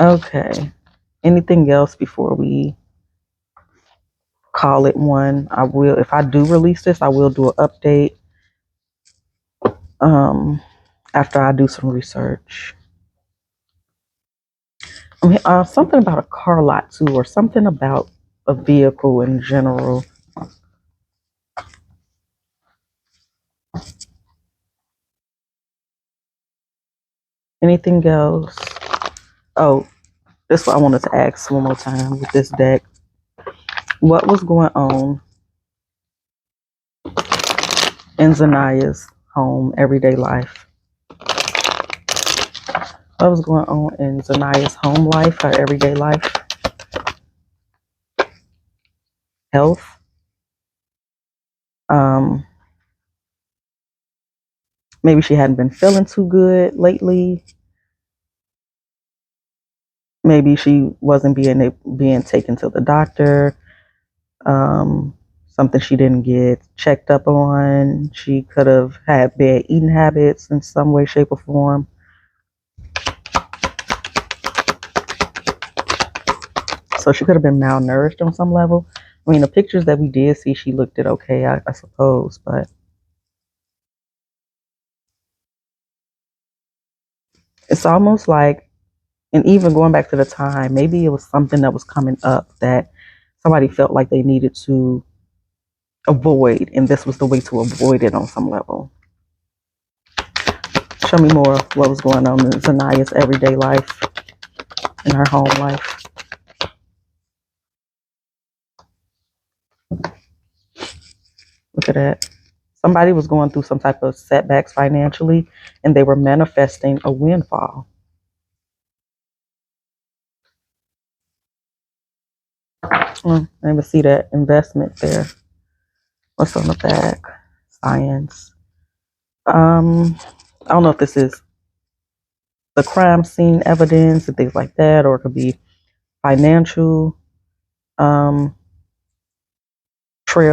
okay. Anything else before we call it one? I will, if I do release this, I will do an update um after I do some research. I mean, something about a car lot too, or something about a vehicle in general. Anything else? Oh, this is what I wanted to ask one more time with this deck. What was going on in Zàniah's home, everyday life? What was going on in Zàniah's home life, her everyday life? Health. Um, Maybe she hadn't been feeling too good lately. Maybe she wasn't being taken to the doctor. Um, Something she didn't get checked up on. She could have had bad eating habits in some way, shape, or form. So she could have been malnourished on some level. I mean, the pictures that we did see, she looked it okay, I suppose, but it's almost like, and even going back to the time, maybe it was something that was coming up that somebody felt like they needed to avoid, and this was the way to avoid it on some level. Show me more of what was going on in Zàniah's everyday life, in her home life. Look at that. Somebody was going through some type of setbacks financially, and they were manifesting a windfall. I even see that investment there. What's on the back? Science. I don't know if this is the crime scene evidence and things like that, or it could be financial trail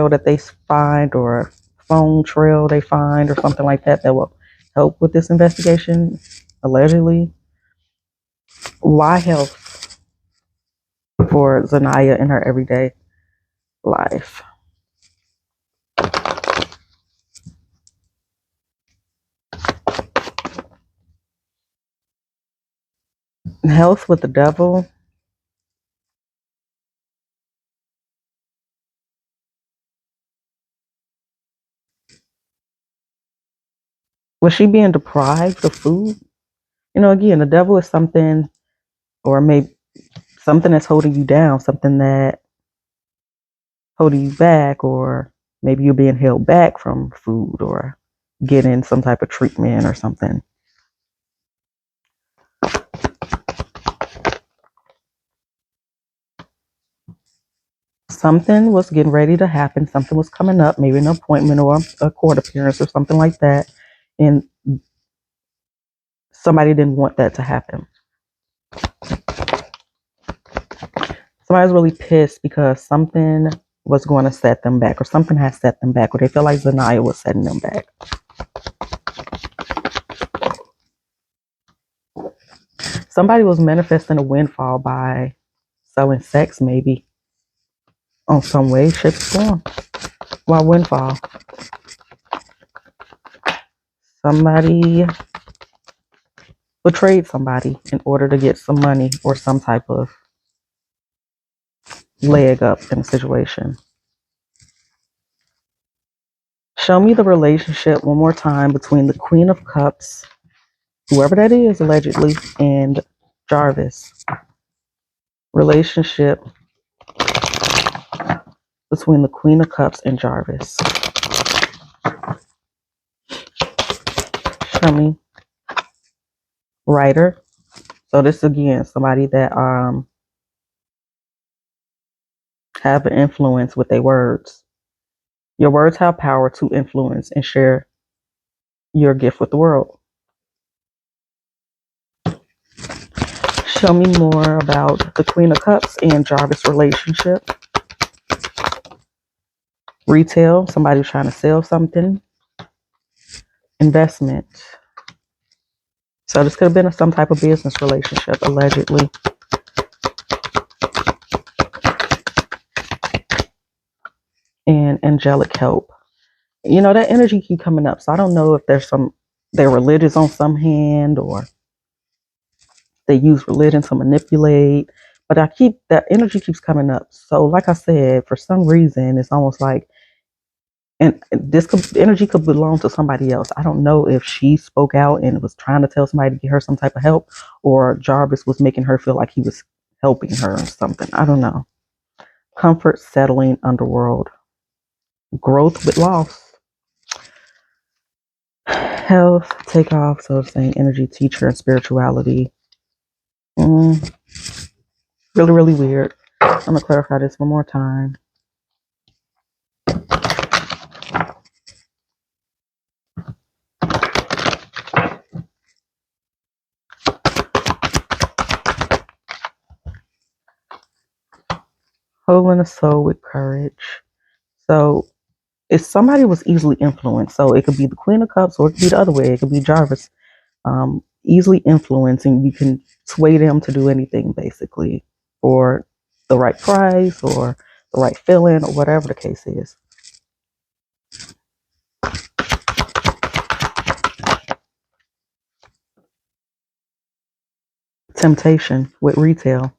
that they find, or a phone trail they find, or something like that that will help with this investigation, allegedly. Why health for Zàniah in her everyday life? Health with the devil. Was she being deprived of food? Again, the devil is something, or maybe something that's holding you down, something that holding you back, or maybe you're being held back from food or getting some type of treatment or something. Something was getting ready to happen. Something was coming up, maybe an appointment or a court appearance or something like that. And somebody didn't want that to happen. Somebody's really pissed because something was going to set them back, or something has set them back, or they feel like Zàniah was setting them back. Somebody was manifesting a windfall by selling sex, maybe, on some way, shape, or form. Why windfall? Somebody betrayed somebody in order to get some money or some type of leg up in a situation. Show me the relationship one more time between the Queen of Cups, whoever that is, allegedly, and Jarvis. Relationship between the Queen of Cups and Jarvis. Show me. Writer. So this again, somebody that have an influence with their words. Your words have power to influence and share your gift with the world. Show me more about the Queen of Cups and Jarvis' relationship. Retail, somebody trying to sell something. Investment. So this could have been some type of business relationship, allegedly. And angelic help. That energy keep coming up. So I don't know if they're religious on some hand, or they use religion to manipulate. But that energy keeps coming up. So like I said, for some reason, it's almost like, and energy could belong to somebody else. I don't know if she spoke out and was trying to tell somebody to get her some type of help, or Jarvis was making her feel like he was helping her or something. I don't know. Comfort, settling, underworld. Growth with loss. Health, takeoff. So it's saying energy, teacher, and spirituality. Really, really weird. I'm going to clarify this one more time. Holding a soul with courage. So if somebody was easily influenced, so it could be the Queen of Cups, or it could be the other way. It could be Jarvis. Easily influencing. You can sway them to do anything, basically, for the right price or the right feeling, or whatever the case is. Temptation with retail.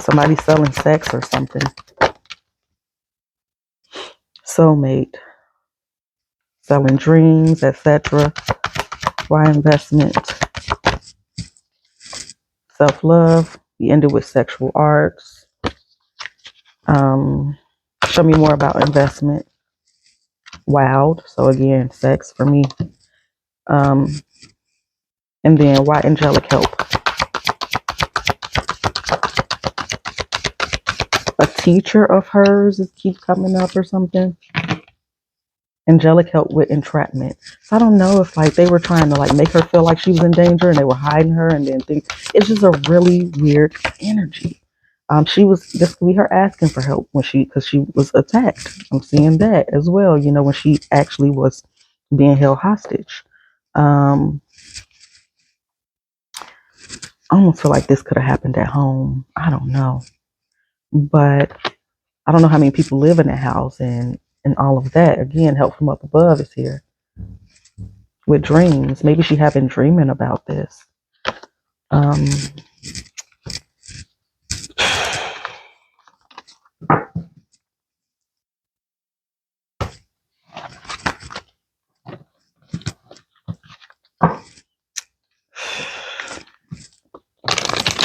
Somebody selling sex or something. Soulmate. Selling dreams, etc. Why investment? Self-love. We ended with sexual arts. Show me more about investment. Wild. So again, sex for me. And then why angelic help? A teacher of hers keeps coming up or something. Angelic help with entrapment. So I don't know if like they were trying to like make her feel like she was in danger and they were hiding her and then things. It's just a really weird energy. This could be her asking for help because she was attacked. I'm seeing that as well. You know, when she actually was being held hostage. I almost feel like this could have happened at home. I don't know, but I don't know how many people live in that house and all of that. Again, help from up above is here. With dreams. Maybe she had been dreaming about this.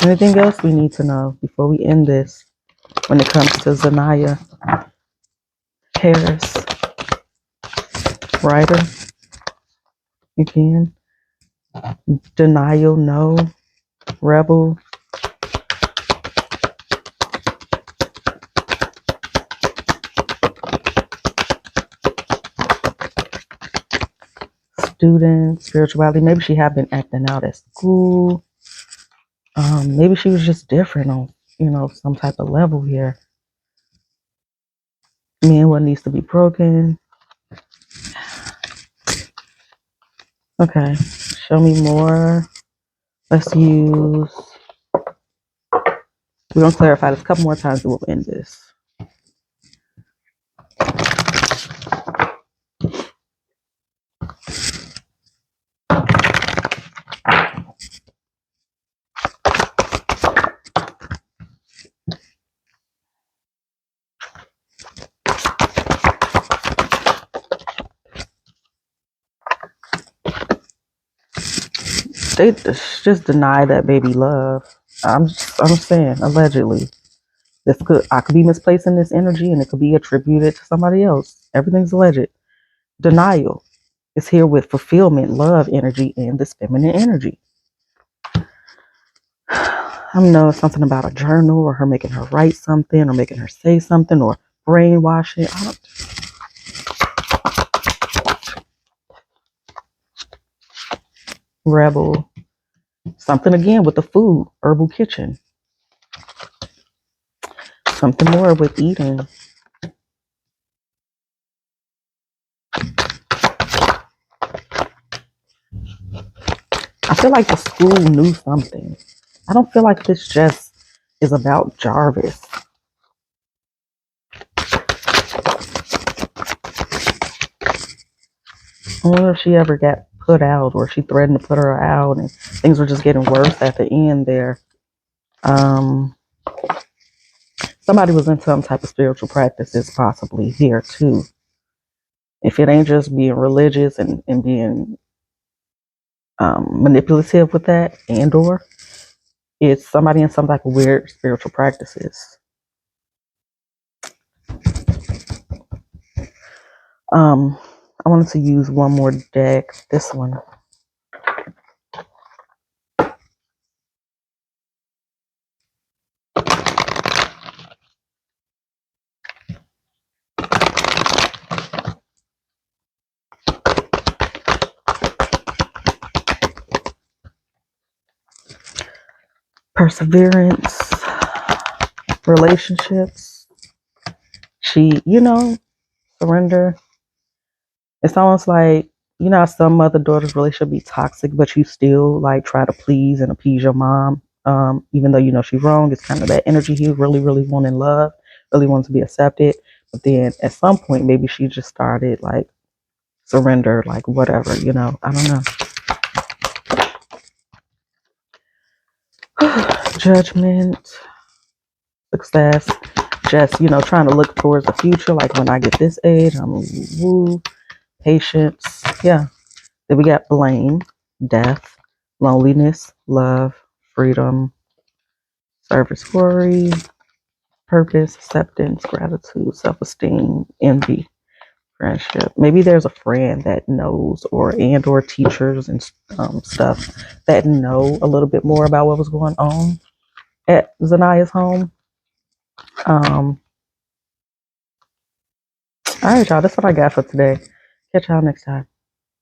Anything else we need to know before we end this when it comes to Zàniah Harris, writer? You can. Denial, no. Rebel. Student, spirituality. Maybe she had been acting out at school. Maybe she was just different on, some type of level here. Man, what needs to be broken. Okay, show me more. Let's use. We're gonna clarify this a couple more times and we'll end this. They just deny that baby love. I'm saying allegedly. I could be misplacing this energy and it could be attributed to somebody else. Everything's alleged. Denial is here with fulfillment, love energy, and this feminine energy. I don't know, something about a journal or her making her write something or making her say something or brainwashing. Rebel. Something again with the food, herbal kitchen. Something more with eating. I feel like the school knew something. I don't feel like this just is about Jarvis. I wonder if she ever got put out or she threatened to put her out and things were just getting worse at the end there. Somebody was in some type of spiritual practices possibly here too. If it ain't just being religious and being manipulative with that or it's somebody in some type of weird spiritual practices. I wanted to use one more deck, this one. Perseverance, relationships. She, surrender. It's almost like, how some mother daughter's relationship be toxic, but you still like try to please and appease your mom. Even though she's wrong. It's kind of that energy he really, really wanting love, really wants to be accepted. But then at some point, maybe she just started like surrender, like whatever, I don't know. Judgment, success, just, trying to look towards the future. Like when I get this age, I'm woo, patience. Yeah. Then we got blame. death, loneliness, love, freedom, service, worry, purpose, acceptance, gratitude, self-esteem, envy, friendship. Maybe there's a friend that knows, or teachers and stuff that know a little bit more about what was going on at Zàniah's home. All right, y'all. That's what I got for today. Catch y'all next time.